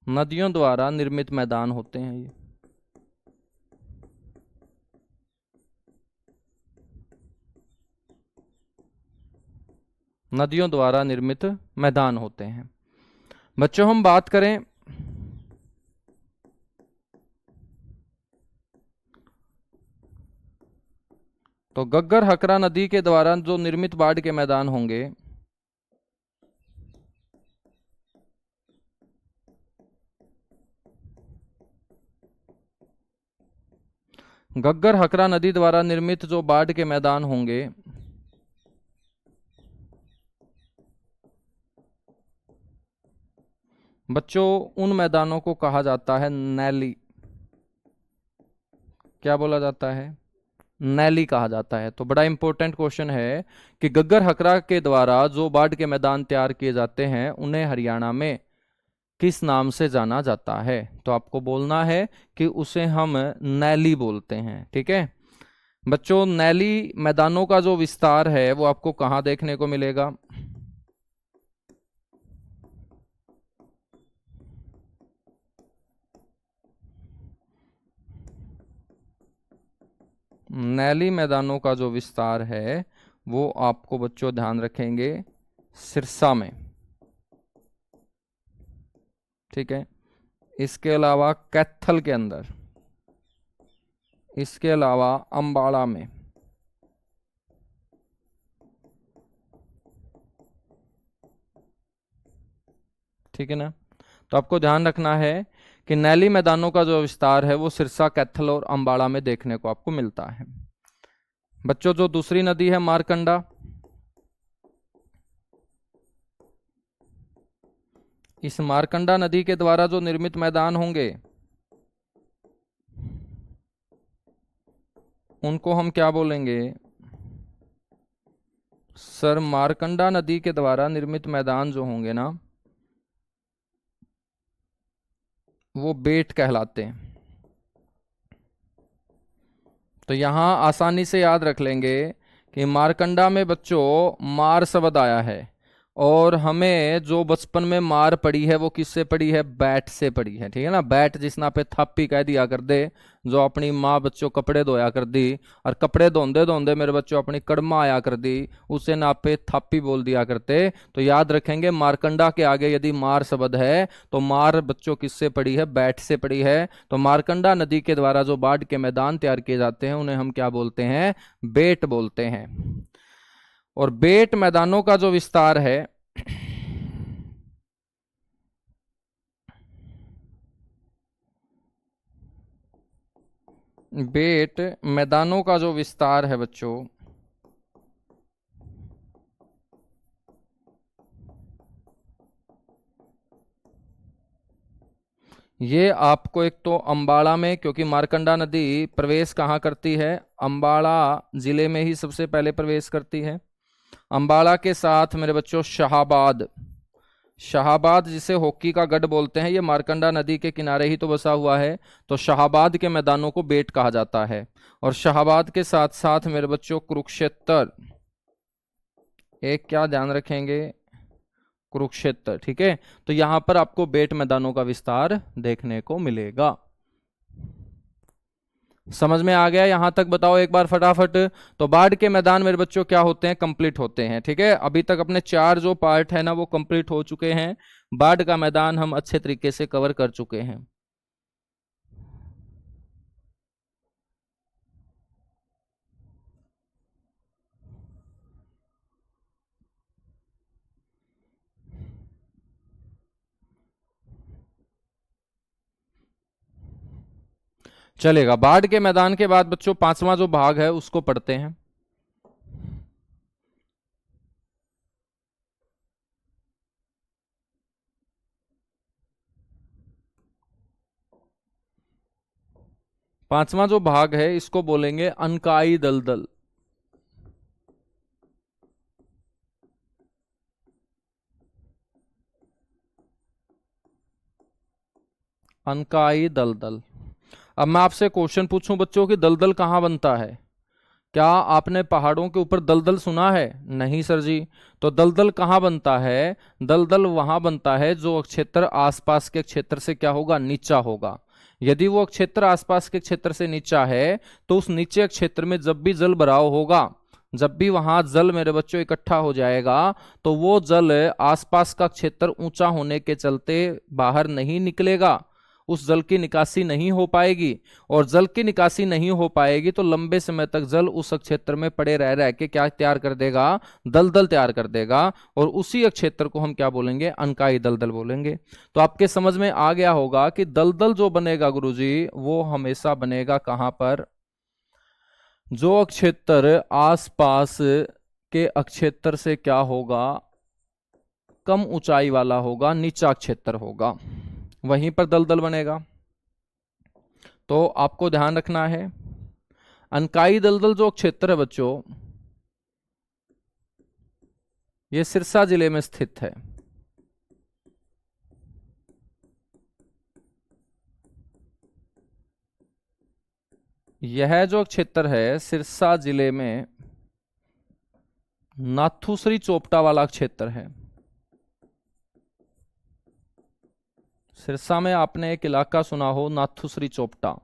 नदियों द्वारा निर्मित मैदान होते हैं ये। नदियों द्वारा निर्मित मैदान होते हैं। बच्चों हम बात करें तो गग्गर हकरा नदी के द्वारा जो निर्मित बाढ़ के मैदान होंगे, घग्गर हकरा नदी द्वारा निर्मित जो बाढ़ के मैदान होंगे, बच्चों उन मैदानों को कहा जाता है नैली। क्या बोला जाता है? नैली कहा जाता है। तो बड़ा इंपॉर्टेंट क्वेश्चन है कि घग्गर हकरा के द्वारा जो बाढ़ के मैदान तैयार किए जाते हैं उन्हें हरियाणा में किस नाम से जाना जाता है? तो आपको बोलना है कि उसे हम नैली बोलते हैं। ठीक है बच्चों, नैली मैदानों का जो विस्तार है वो आपको कहाँ देखने को मिलेगा? नैली मैदानों का जो विस्तार है वो आपको बच्चों ध्यान रखेंगे सिरसा में। ठीक है, इसके अलावा कैथल के अंदर, इसके अलावा अंबाला में। ठीक है ना? तो आपको ध्यान रखना है कि नैली मैदानों का जो विस्तार है वो सिरसा, कैथल और अंबाला में देखने को आपको मिलता है। बच्चों जो दूसरी नदी है मारकंडा, इस मारकंडा नदी के द्वारा जो निर्मित मैदान होंगे उनको हम क्या बोलेंगे? सर मारकंडा नदी के द्वारा निर्मित मैदान जो होंगे ना वो बेट कहलाते हैं। तो यहां आसानी से याद रख लेंगे कि मारकंडा में बच्चों मार शब्द आया है और हमें जो बचपन में मार पड़ी है वो किससे पड़ी है? बैट से पड़ी है। ठीक है ना? बैट जिसना पे थापी कह दिया कर दे, जो अपनी माँ बच्चों कपड़े धोया कर दी और कपड़े धोंदे धोंदे मेरे बच्चों अपनी कड़मा आया कर दी, उसे ना पे थापी बोल दिया करते। तो याद रखेंगे मारकंडा के आगे यदि मार शब्द है तो मार बच्चों किससे पड़ी है? बैट से पड़ी है। तो मारकंडा नदी के द्वारा जो बाढ़ के मैदान तैयार किए जाते हैं उन्हें हम क्या बोलते हैं? बेट बोलते हैं। और बेट मैदानों का जो विस्तार है बेट मैदानों का जो विस्तार है बच्चों ये आपको एक तो अंबाला में, क्योंकि मारकंडा नदी प्रवेश कहाँ करती है? अंबाला जिले में ही सबसे पहले प्रवेश करती है। अंबाला के साथ मेरे बच्चों शाहाबाद, शाहाबाद जिसे हॉकी का गढ़ बोलते हैं, ये मारकंडा नदी के किनारे ही तो बसा हुआ है। तो शाहाबाद के मैदानों को बेट कहा जाता है। और शाहाबाद के साथ साथ मेरे बच्चों कुरुक्षेत्र, एक क्या ध्यान रखेंगे? कुरुक्षेत्र। ठीक है, तो यहां पर आपको बेट मैदानों का विस्तार देखने को मिलेगा। समझ में आ गया यहां तक? बताओ एक बार फटाफट। तो बाढ़ के मैदान मेरे बच्चों क्या होते हैं? कंप्लीट होते हैं। ठीक है, अभी तक अपने 4 जो पार्ट है ना वो कंप्लीट हो चुके हैं। बाढ़ का मैदान हम अच्छे तरीके से कवर कर चुके हैं। चलेगा। बाढ़ के मैदान के बाद बच्चों 5वां जो भाग है उसको पढ़ते हैं। पांचवा जो भाग है इसको बोलेंगे अनकाई दलदल। अनकाई दलदल। अब मैं आपसे क्वेश्चन पूछूं बच्चों कि दलदल कहाँ बनता है? क्या आपने पहाड़ों के ऊपर दलदल सुना है? नहीं सर जी। तो दलदल कहाँ बनता है? दलदल वहां बनता है जो क्षेत्र आसपास के क्षेत्र से क्या होगा? नीचा होगा। यदि वो क्षेत्र आसपास के क्षेत्र से नीचा है तो उस नीचे क्षेत्र में जब भी जल भराव होगा, जब भी वहां जल मेरे बच्चों इकट्ठा हो जाएगा तो वो जल आसपास का क्षेत्र ऊंचा होने के चलते बाहर नहीं निकलेगा, उस जल की निकासी नहीं हो पाएगी। और जल की निकासी नहीं हो पाएगी तो लंबे समय तक जल उस क्षेत्र में पड़े रह रह के क्या तैयार कर देगा? दलदल तैयार कर देगा। और उसी क्षेत्र को हम क्या बोलेंगे? अनकाई दलदल बोलेंगे। तो आपके समझ में आ गया होगा कि दलदल जो बनेगा गुरुजी वो हमेशा बनेगा कहां पर? जो अक्षेत्र आसपास के अक्षेत्र से क्या होगा, कम ऊंचाई वाला होगा, नीचा क्षेत्र होगा, वहीं पर दलदल बनेगा। तो आपको ध्यान रखना है, अनकाई दलदल जो क्षेत्र है बच्चों, ये सिरसा जिले में स्थित है। यह जो क्षेत्र है सिरसा जिले में नाथुश्री चोपटा वाला क्षेत्र है। सिरसा में आपने एक इलाका सुना हो नाथुश्री चोपटा,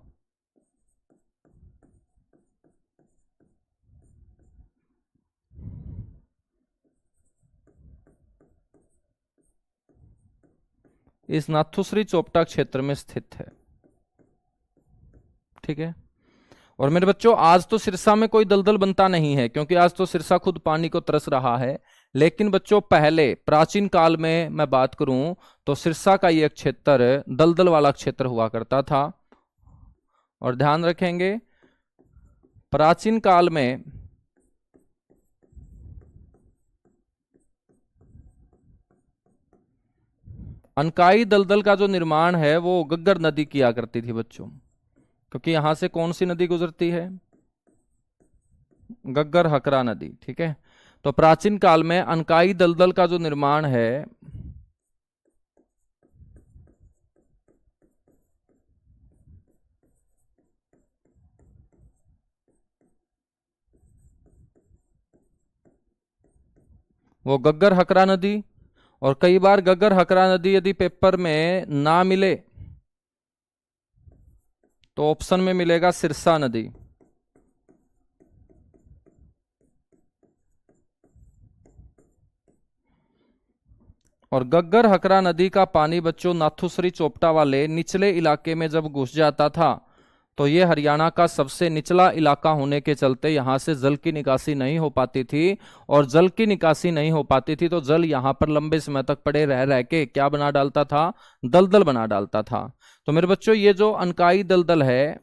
इस नाथुश्री चोपटा क्षेत्र में स्थित है। ठीक है। और मेरे बच्चों आज तो सिरसा में कोई दलदल बनता नहीं है, क्योंकि आज तो सिरसा खुद पानी को तरस रहा है। लेकिन बच्चों पहले प्राचीन काल में मैं बात करूं तो सिरसा का यह क्षेत्र दलदल वाला क्षेत्र हुआ करता था। और ध्यान रखेंगे, प्राचीन काल में अनकाई दलदल का जो निर्माण है वो गग्गर नदी किया करती थी बच्चों, क्योंकि यहां से कौन सी नदी गुजरती है, गग्गर हकरा नदी। ठीक है। तो प्राचीन काल में अनकाई दलदल का जो निर्माण है वो गग्गर हकरा नदी, और कई बार गग्गर हकरा नदी यदि पेपर में ना मिले तो ऑप्शन में मिलेगा सिरसा नदी। और गग्गर हकरा नदी का पानी बच्चों नाथुश्री चोपटा वाले निचले इलाके में जब घुस जाता था तो ये हरियाणा का सबसे निचला इलाका होने के चलते यहां से जल की निकासी नहीं हो पाती थी। और जल की निकासी नहीं हो पाती थी तो जल यहां पर लंबे समय तक पड़े रह रह के क्या बना डालता था, दलदल बना डालता था। तो मेरे बच्चों ये जो अनकाई दलदल है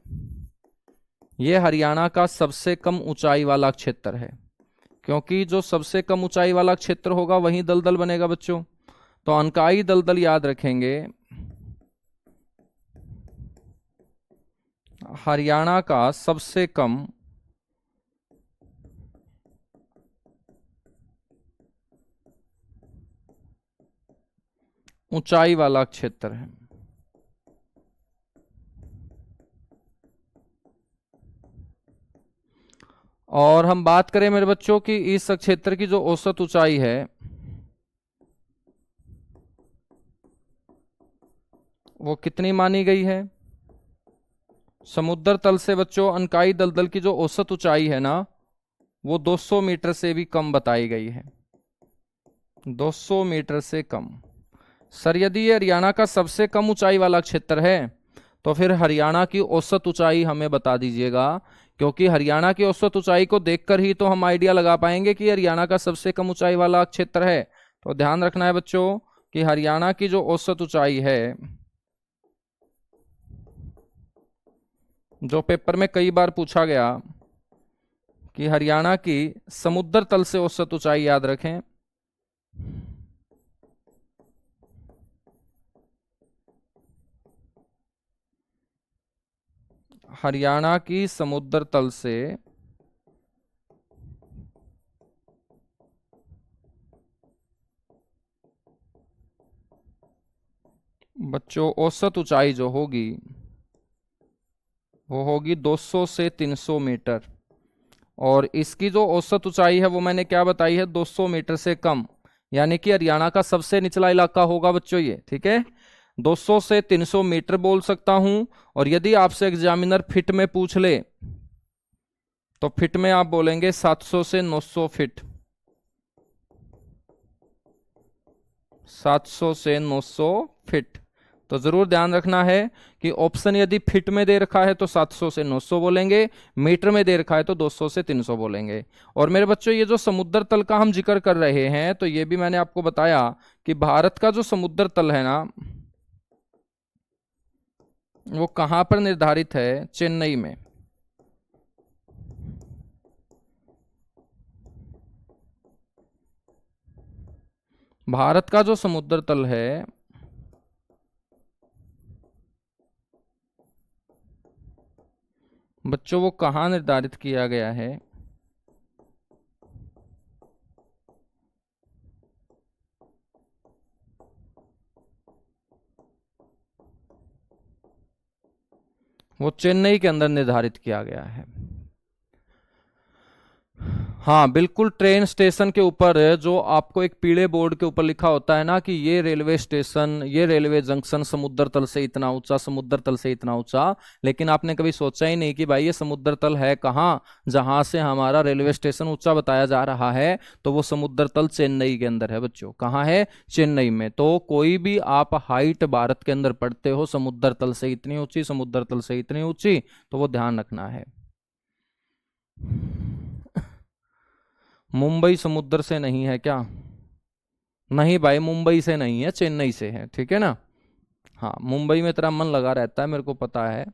ये हरियाणा का सबसे कम ऊंचाई वाला क्षेत्र है, क्योंकि जो सबसे कम ऊंचाई वाला क्षेत्र होगा वहीं दलदल बनेगा बच्चों। तो अनकाई दलदल याद रखेंगे, हरियाणा का सबसे कम ऊंचाई वाला क्षेत्र है। और हम बात करें मेरे बच्चों की इस क्षेत्र की जो औसत ऊंचाई है वो कितनी मानी गई है, समुद्र तल से बच्चों अनकाई दलदल की जो औसत ऊंचाई है ना वो 200 मीटर से भी कम बताई गई है, 200 मीटर से कम। सर यदि ये हरियाणा का सबसे कम ऊंचाई वाला क्षेत्र है तो फिर हरियाणा की औसत ऊंचाई हमें बता दीजिएगा, क्योंकि हरियाणा की औसत ऊंचाई को देखकर ही तो हम आइडिया लगा पाएंगे कि हरियाणा का सबसे कम ऊंचाई वाला क्षेत्र है। तो ध्यान रखना है बच्चों कि हरियाणा की जो औसत ऊंचाई है, जो पेपर में कई बार पूछा गया कि हरियाणा की समुद्र तल से औसत ऊंचाई याद रखें, हरियाणा की समुद्र तल से बच्चों औसत ऊंचाई जो होगी वो होगी 200 से 300 मीटर। और इसकी जो औसत ऊंचाई है वो मैंने क्या बताई है, 200 मीटर से कम, यानी कि हरियाणा का सबसे निचला इलाका होगा बच्चों ये। ठीक है। 200 से 300 मीटर बोल सकता हूं। और यदि आपसे एग्जामिनर फिट में पूछ ले तो फिट में आप बोलेंगे 700 से 900 फीट, 700 से 900 फीट। तो जरूर ध्यान रखना है कि ऑप्शन यदि फिट में दे रखा है तो 700 से 900 बोलेंगे, मीटर में दे रखा है तो 200 से 300 बोलेंगे। और मेरे बच्चों ये जो समुद्र तल का हम जिक्र कर रहे हैं तो ये भी मैंने आपको बताया कि भारत का जो समुद्र तल है ना वो कहां पर निर्धारित है, चेन्नई में। भारत का जो समुद्र तल है बच्चों वो कहाँ निर्धारित किया गया है? वो चेन्नई के अंदर निर्धारित किया गया है। हाँ बिल्कुल, ट्रेन स्टेशन के ऊपर जो आपको एक पीले बोर्ड के ऊपर लिखा होता है ना कि ये रेलवे स्टेशन, ये रेलवे जंक्शन समुद्र तल से इतना ऊंचा, समुद्र तल से इतना ऊंचा। लेकिन आपने कभी सोचा ही नहीं कि भाई ये समुद्र तल है कहाँ, जहां से हमारा रेलवे स्टेशन ऊंचा बताया जा रहा है। तो वो समुद्र तल चेन्नई के अंदर है बच्चों। कहाँ है? चेन्नई में। तो कोई भी आप हाइट भारत के अंदर पढ़ते हो, समुद्र तल से इतनी ऊंची, समुद्र तल से इतनी ऊंची, तो वो ध्यान रखना है। मुंबई समुद्र से नहीं है क्या? नहीं भाई, मुंबई से नहीं है, चेन्नई से है, ठीक है ना। हाँ, मुंबई में तेरा मन लगा रहता है, मेरे को पता है।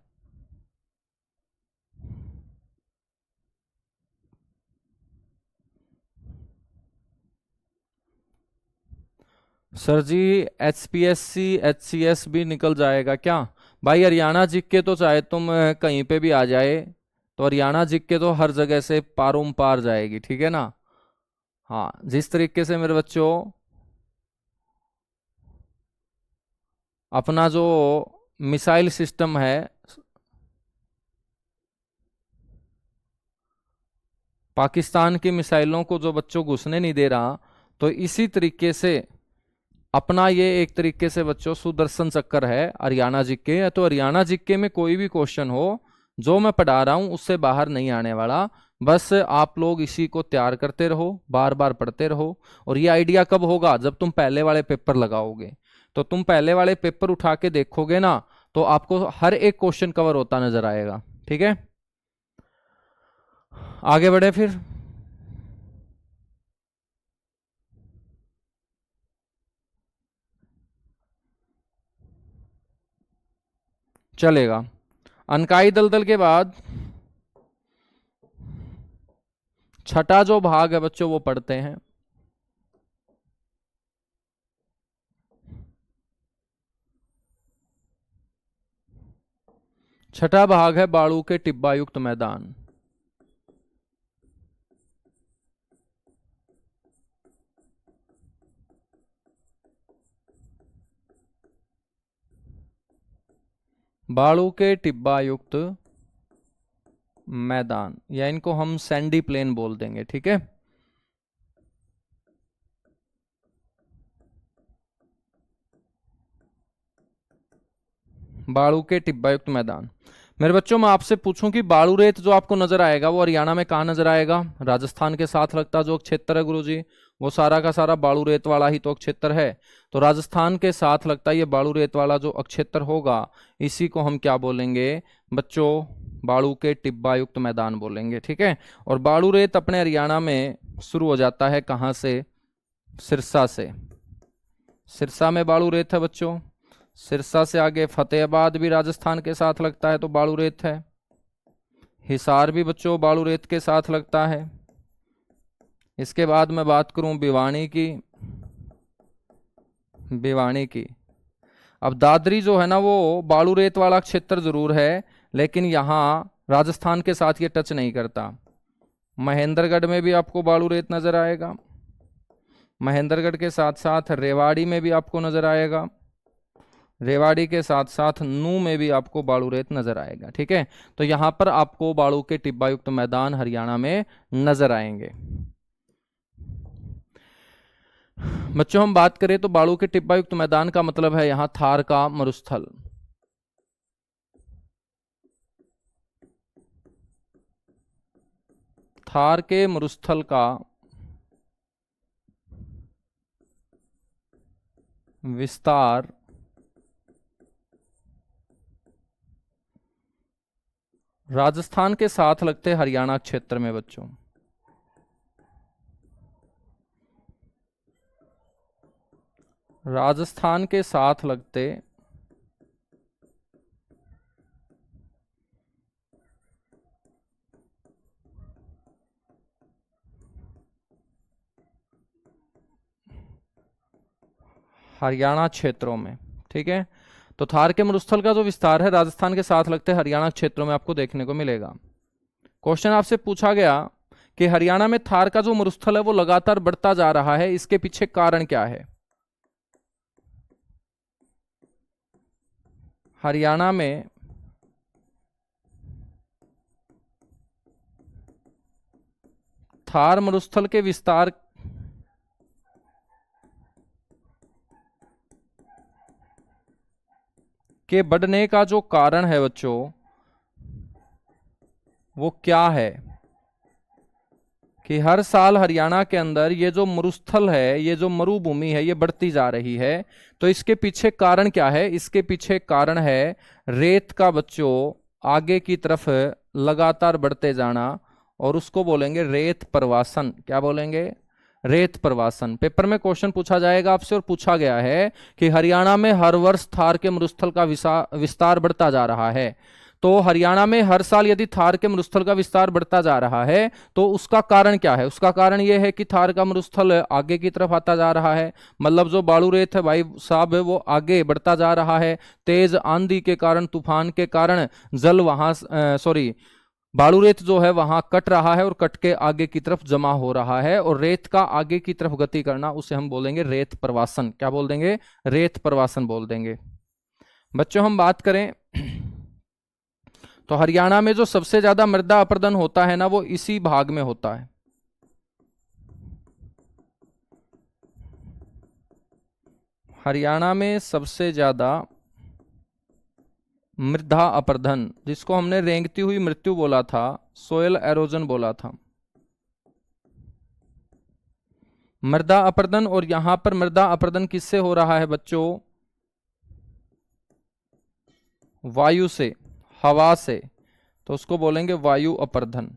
सर जी, HPSC HCS भी निकल जाएगा क्या? भाई हरियाणा जीके के तो चाहे तुम कहीं पे भी आ जाए, तो हरियाणा जीके के तो हर जगह से पारों पार जाएगी, ठीक है ना। हाँ, जिस तरीके से मेरे बच्चों अपना जो मिसाइल सिस्टम है, पाकिस्तान की मिसाइलों को जो बच्चों घुसने नहीं दे रहा, तो इसी तरीके से अपना ये एक तरीके से बच्चों सुदर्शन चक्कर है हरियाणा जीके। तो हरियाणा जीके में कोई भी क्वेश्चन हो जो मैं पढ़ा रहा हूं उससे बाहर नहीं आने वाला। बस आप लोग इसी को तैयार करते रहो, बार बार पढ़ते रहो। और ये आइडिया कब होगा? जब तुम पहले वाले पेपर लगाओगे। तो तुम पहले वाले पेपर उठा के देखोगे ना, तो आपको हर एक क्वेश्चन कवर होता नजर आएगा, ठीक है। आगे बढ़े फिर। चलेगा। अनकाई दलदल के बाद छठा जो भाग है बच्चों वो पढ़ते हैं। छठा भाग है बाड़ू के टिब्बा युक्त मैदान। बाड़ू के टिब्बा युक्त मैदान, या इनको हम सैंडी प्लेन बोल देंगे, ठीक है। बाड़ू के टिब्बा युक्त मैदान। मेरे बच्चों, मैं आपसे पूछूं कि बाड़ू रेत जो आपको नजर आएगा वो हरियाणा में कहाँ नजर आएगा? राजस्थान के साथ लगता जो क्षेत्र है गुरुजी, वो सारा का सारा बाड़ू रेत वाला ही तो क्षेत्र है। तो राजस्थान के साथ लगता ये बाड़ू रेत वाला जो क्षेत्र होगा, इसी को हम क्या बोलेंगे बच्चों? बाड़ू के टिब्बा युक्त मैदान बोलेंगे, ठीक है। और बाड़ू रेत अपने हरियाणा में शुरू हो जाता है कहाँ से? सिरसा से। सिरसा में बाड़ू रेत है बच्चों। सिरसा से आगे फतेहाबाद भी राजस्थान के साथ लगता है, तो बाड़ू रेत है। हिसार भी बच्चों बाड़ू रेत के साथ लगता है। इसके बाद मैं बात करूं भिवानी की। भिवानी की। अब दादरी जो है ना वो बाड़ू रेत वाला क्षेत्र जरूर है, लेकिन यहाँ राजस्थान के साथ ये टच नहीं करता। महेंद्रगढ़ में भी आपको बाड़ू रेत नजर आएगा। महेंद्रगढ़ के साथ साथ रेवाड़ी में भी आपको नजर आएगा। रेवाड़ी के साथ साथ नू में भी आपको बाड़ू रेत नजर आएगा, ठीक है। तो यहां पर आपको बाड़ू के टिब्बा युक्त मैदान हरियाणा में नजर आएंगे। बच्चों हम बात करें तो बाड़ू के टिब्बा युक्त मैदान का मतलब है यहां थार का मरुस्थल। थार के मरुस्थल का विस्तार राजस्थान के साथ लगते हरियाणा क्षेत्र में बच्चों। राजस्थान के साथ लगते हरियाणा क्षेत्रों में। ठीक है, तो थार के मरुस्थल का जो विस्तार है राजस्थान के साथ लगते हरियाणा क्षेत्रों में आपको देखने को मिलेगा। क्वेश्चन आपसे पूछा गया कि हरियाणा में थार का जो मरुस्थल है वो लगातार बढ़ता जा रहा है, इसके पीछे कारण क्या है। हरियाणा में थार मरुस्थल के विस्तार के बढ़ने का जो कारण है बच्चों, वो क्या है कि हर साल हरियाणा के अंदर ये जो मरुस्थल है, ये जो मरुभूमि है, ये बढ़ती जा रही है। तो इसके पीछे कारण क्या है? इसके पीछे कारण है रेत का बच्चों आगे की तरफ लगातार बढ़ते जाना, और उसको बोलेंगे रेत प्रवासन। क्या बोलेंगे? रेत प्रवासन। पेपर में क्वेश्चन पूछा जाएगा आपसे, और पूछा गया है कि हरियाणा में हर वर्ष थार के मरुस्थल का विस्तार बढ़ता जा रहा है। तो हरियाणा में हर साल यदि थार के मरुस्थल का विस्तार बढ़ता जा रहा है तो उसका कारण क्या है? उसका कारण यह है कि थार का मरुस्थल आगे की तरफ आता जा रहा है, मतलब जो बालू रेत है भाई साहब वो आगे बढ़ता जा रहा है। तेज आंधी के कारण, तूफान के कारण जल वहां बालू रेत जो है वहां कट रहा है और कट के आगे की तरफ जमा हो रहा है, और रेत का आगे की तरफ गति करना उसे हम बोलेंगे रेत प्रवासन। क्या बोल देंगे? रेत प्रवासन बोल देंगे। बच्चों हम बात करें तो हरियाणा में जो सबसे ज्यादा मृदा अपरदन होता है ना, वो इसी भाग में होता है। हरियाणा में सबसे ज्यादा मृदा अपरदन, जिसको हमने रेंगती हुई मृत्यु बोला था, सोयल एरोजन बोला था, मृदा अपरदन। और यहां पर मृदा अपरदन किससे हो रहा है बच्चों? वायु से, हवा से, तो उसको बोलेंगे वायु अपर्दन।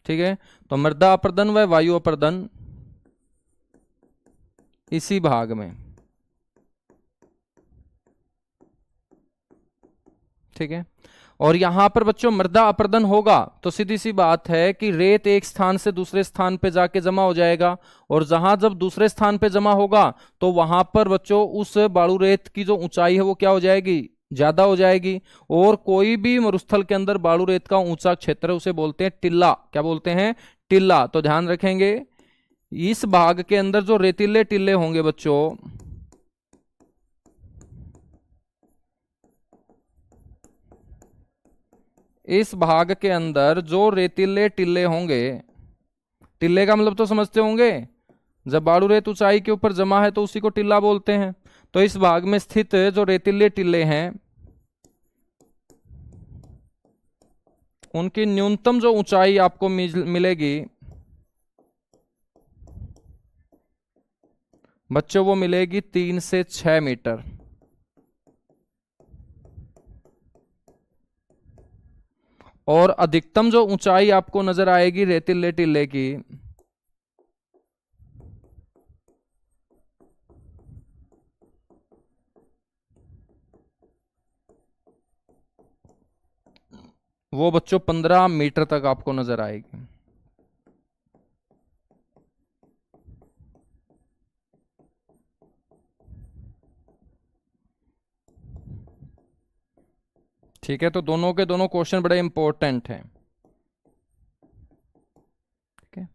ठीक है, तो मृदा अपर्दन व वायु अपर्दन इसी भाग में। ठीक है, और यहां पर बच्चों मृदा अपर्दन होगा तो सीधी सी बात है कि रेत एक स्थान से दूसरे स्थान पे जाके जमा हो जाएगा, और जहां जब दूसरे स्थान पे जमा होगा तो वहां पर बच्चों उस बालू रेत की जो ऊंचाई है वो क्या हो जाएगी? ज्यादा हो जाएगी। और कोई भी मरुस्थल के अंदर बालू रेत का ऊंचा क्षेत्र है उसे बोलते हैं टिल्ला। क्या बोलते हैं? टिल्ला। तो ध्यान रखेंगे इस भाग के अंदर जो रेतीले टिल्ले होंगे बच्चों, इस भाग के अंदर जो रेतीले टिल्ले होंगे, टिल्ले का मतलब तो समझते होंगे, जब बालू रेत ऊंचाई के ऊपर जमा है तो उसी को टिल्ला बोलते हैं। तो इस भाग में स्थित जो रेतीले टिल्ले हैं उनकी न्यूनतम जो ऊंचाई आपको मिलेगी बच्चों, वो मिलेगी 3 से 6 मीटर। और अधिकतम जो ऊंचाई आपको नजर आएगी रेतीले टिल्ले की, वो बच्चों 15 मीटर तक आपको नजर आएगी। ठीक है, तो दोनों के दोनों क्वेश्चन बड़े इंपॉर्टेंट हैं। ठीक है,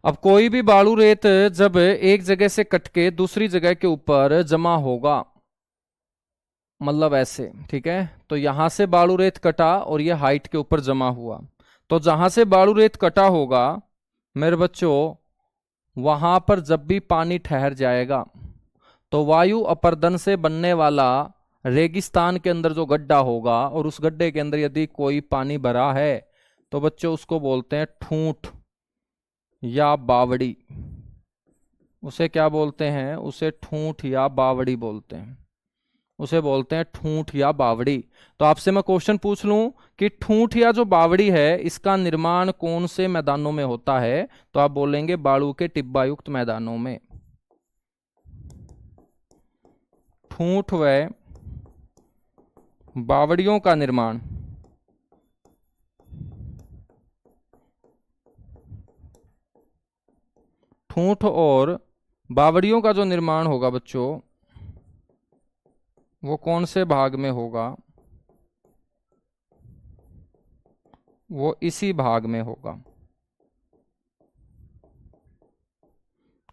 अब कोई भी बालू रेत जब एक जगह से कट के दूसरी जगह के ऊपर जमा होगा, मतलब ऐसे, ठीक है, तो यहां से बालू रेत कटा और ये हाइट के ऊपर जमा हुआ, तो जहां से बालू रेत कटा होगा मेरे बच्चों, वहां पर जब भी पानी ठहर जाएगा तो वायु अपर्दन से बनने वाला रेगिस्तान के अंदर जो गड्ढा होगा, और उस गड्ढे के अंदर यदि कोई पानी भरा है तो बच्चों उसको बोलते हैं ठूंठ या बावड़ी। उसे क्या बोलते हैं? उसे ठूंठ या बावड़ी बोलते हैं। उसे बोलते हैं ठूंठ या बावड़ी। तो आपसे मैं क्वेश्चन पूछ लूं कि ठूंठ या जो बावड़ी है इसका निर्माण कौन से मैदानों में होता है? तो आप बोलेंगे बालू के टिब्बा युक्त मैदानों में। ठूंठ व बावड़ियों का निर्माण ठूंठ और बावड़ियों का जो निर्माण होगा बच्चों वो कौन से भाग में होगा, वो इसी भाग में होगा।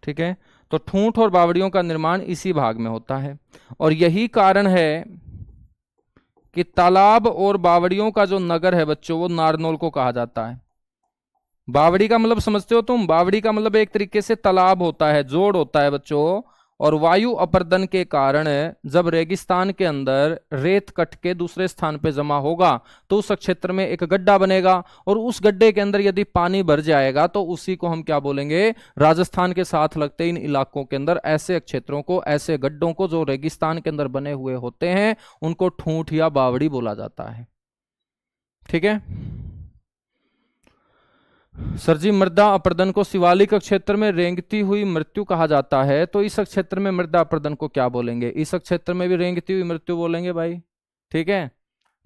ठीक है, तो ठूंठ और बावड़ियों का निर्माण इसी भाग में होता है और यही कारण है कि तालाब और बावड़ियों का जो नगर है बच्चों वो नारनौल को कहा जाता है। बावड़ी का मतलब समझते हो तुम, बावड़ी का मतलब एक तरीके से तालाब होता है, जोड़ होता है बच्चों। और वायु अपर्दन के कारण जब रेगिस्तान के अंदर रेत कट के दूसरे स्थान पे जमा होगा तो उस क्षेत्र में एक गड्ढा बनेगा और उस गड्ढे के अंदर यदि पानी भर जाएगा तो उसी को हम क्या बोलेंगे, राजस्थान के साथ लगते इन इलाकों के अंदर ऐसे क्षेत्रों को, ऐसे गड्ढों को जो रेगिस्तान के अंदर बने हुए होते हैं उनको ठूंठ या बावड़ी बोला जाता है। ठीक है सर जी, मृदा अपरदन को शिवालिक क्षेत्र में रेंगती हुई मृत्यु कहा जाता है, तो इस क्षेत्र में मृदा अपरदन को क्या बोलेंगे? इस क्षेत्र में भी रेंगती हुई मृत्यु बोलेंगे भाई। ठीक है,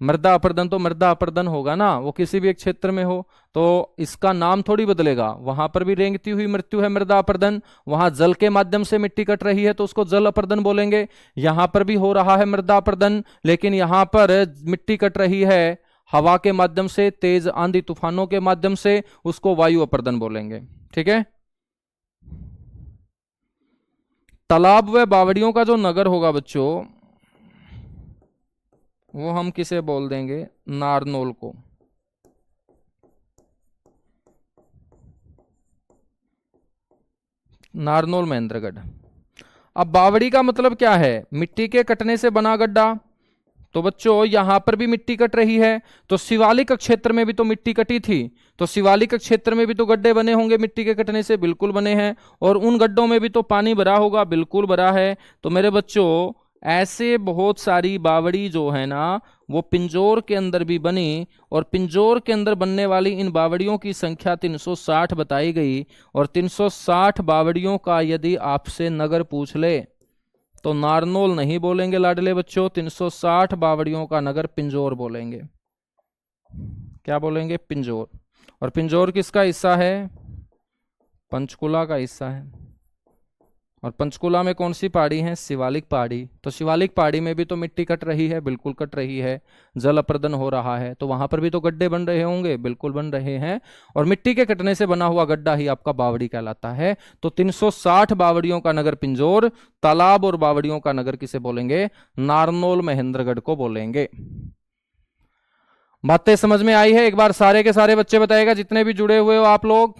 मृदा अपरदन तो मृदा अपरदन होगा ना, वो किसी भी एक क्षेत्र में हो तो इसका नाम थोड़ी बदलेगा। वहां पर भी रेंगती हुई मृत्यु है मृदा अपरदन, वहां जल के माध्यम से मिट्टी कट रही है तो उसको जल अपरदन बोलेंगे। यहां पर भी हो रहा है मृदा अपरदन, लेकिन यहां पर मिट्टी कट रही है हवा के माध्यम से, तेज आंधी तूफानों के माध्यम से, उसको वायु अपर्दन बोलेंगे। ठीक है, तालाब व बावड़ियों का जो नगर होगा बच्चों वो हम किसे बोल देंगे? नारनौल को। नारनौल महेंद्रगढ़। अब बावड़ी का मतलब क्या है? मिट्टी के कटने से बना गड्ढा। तो बच्चों यहां पर भी मिट्टी कट रही है, तो शिवालिक क्षेत्र में भी तो मिट्टी कटी थी, तो शिवालिक क्षेत्र में भी तो गड्ढे बने होंगे मिट्टी के कटने से, बिल्कुल बने हैं। और उन गड्ढों में भी तो पानी भरा होगा, बिल्कुल भरा है। तो मेरे बच्चों ऐसे बहुत सारी बावड़ी जो है ना वो पिंजौर के अंदर भी बनी, और पिंजौर के अंदर बनने वाली इन बावड़ियों की संख्या 360 बताई गई। और 360 बावड़ियों का यदि आपसे नगर पूछ ले तो नारनौल नहीं बोलेंगे लाडले बच्चों, 360 बावड़ियों का नगर पिंजौर बोलेंगे। क्या बोलेंगे? पिंजौर। और पिंजौर किसका हिस्सा है? पंचकुला का हिस्सा है। और पंचकुला में कौन सी पहाड़ी है? शिवालिक पहाड़ी। तो शिवालिक पहाड़ी में भी तो मिट्टी कट रही है, बिल्कुल कट रही है, जल अपर्दन हो रहा है, तो वहां पर भी तो गड्ढे बन रहे होंगे, बिल्कुल बन रहे हैं। और मिट्टी के कटने से बना हुआ गड्ढा ही आपका बावड़ी कहलाता है। तो 360 बावड़ियों का नगर पिंजौर, तालाब और बावड़ियों का नगर किसे बोलेंगे? नारनौल महेंद्रगढ़ को बोलेंगे। बातें समझ में आई है? एक बार सारे के सारे बच्चे बताएगा जितने भी जुड़े हुए हो आप लोग।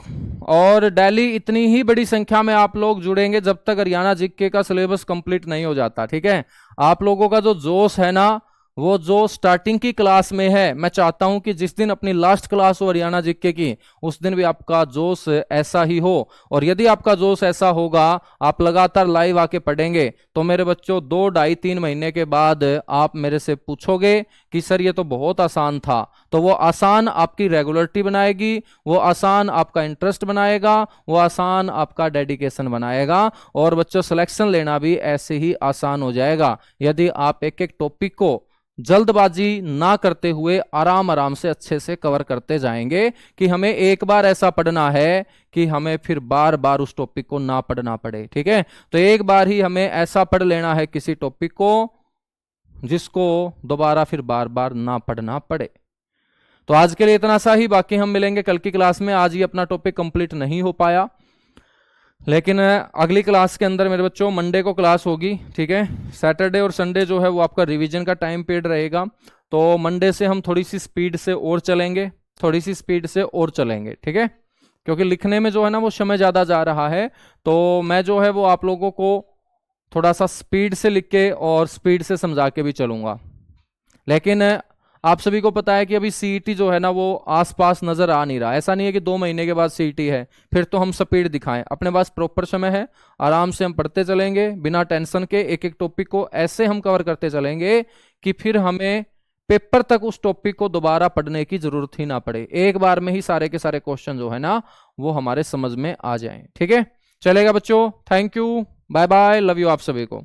और डेली इतनी ही बड़ी संख्या में आप लोग जुड़ेंगे जब तक हरियाणा जीके का सिलेबस कंप्लीट नहीं हो जाता। ठीक है, आप लोगों का जो जोश है ना वो जो स्टार्टिंग की क्लास में है, मैं चाहता हूं कि जिस दिन अपनी लास्ट क्लास हो हरियाणा जीके की उस दिन भी आपका जोश ऐसा ही हो। और यदि आपका जोश ऐसा होगा, आप लगातार लाइव आके पढ़ेंगे, तो मेरे बच्चों 2, 2.5, 3 महीने के बाद आप मेरे से पूछोगे कि सर ये तो बहुत आसान था। तो वो आसान आपकी रेगुलरिटी बनाएगी, वो आसान आपका इंटरेस्ट बनाएगा, वो आसान आपका डेडिकेशन बनाएगा। और बच्चों सिलेक्शन लेना भी ऐसे ही आसान हो जाएगा यदि आप एक एक टॉपिक को जल्दबाजी ना करते हुए आराम आराम से अच्छे से कवर करते जाएंगे, कि हमें एक बार ऐसा पढ़ना है कि हमें फिर बार बार उस टॉपिक को ना पढ़ना पड़े। ठीक है, तो एक बार ही हमें ऐसा पढ़ लेना है किसी टॉपिक को जिसको दोबारा फिर बार बार ना पढ़ना पड़े। तो आज के लिए इतना सा ही, बाकी हम मिलेंगे कल की क्लास में। आज ही अपना टॉपिक कंप्लीट नहीं हो पाया, लेकिन अगली क्लास के अंदर मेरे बच्चों मंडे को क्लास होगी। ठीक है, सैटरडे और संडे जो है वो आपका रिवीजन का टाइम पीरियड रहेगा। तो मंडे से हम थोड़ी सी स्पीड से और चलेंगे, थोड़ी सी स्पीड से और चलेंगे। ठीक है, क्योंकि लिखने में जो है ना वो समय ज़्यादा जा रहा है, तो मैं जो है वो आप लोगों को थोड़ा सा स्पीड से लिख के और स्पीड से समझा के भी चलूँगा। लेकिन आप सभी को पता है कि अभी सीईटी जो है ना वो आसपास नजर आ नहीं रहा। ऐसा नहीं है कि 2 महीने के बाद सीईटी है फिर तो हम स्पीड दिखाएं। अपने पास प्रॉपर समय है, आराम से हम पढ़ते चलेंगे बिना टेंशन के। एक एक टॉपिक को ऐसे हम कवर करते चलेंगे कि फिर हमें पेपर तक उस टॉपिक को दोबारा पढ़ने की जरूरत ही ना पड़े। एक बार में ही सारे के सारे क्वेश्चन जो है ना वो हमारे समझ में आ जाएं। ठीक है, चलेगा बच्चों? Thank you, bye bye, love you आप सभी को।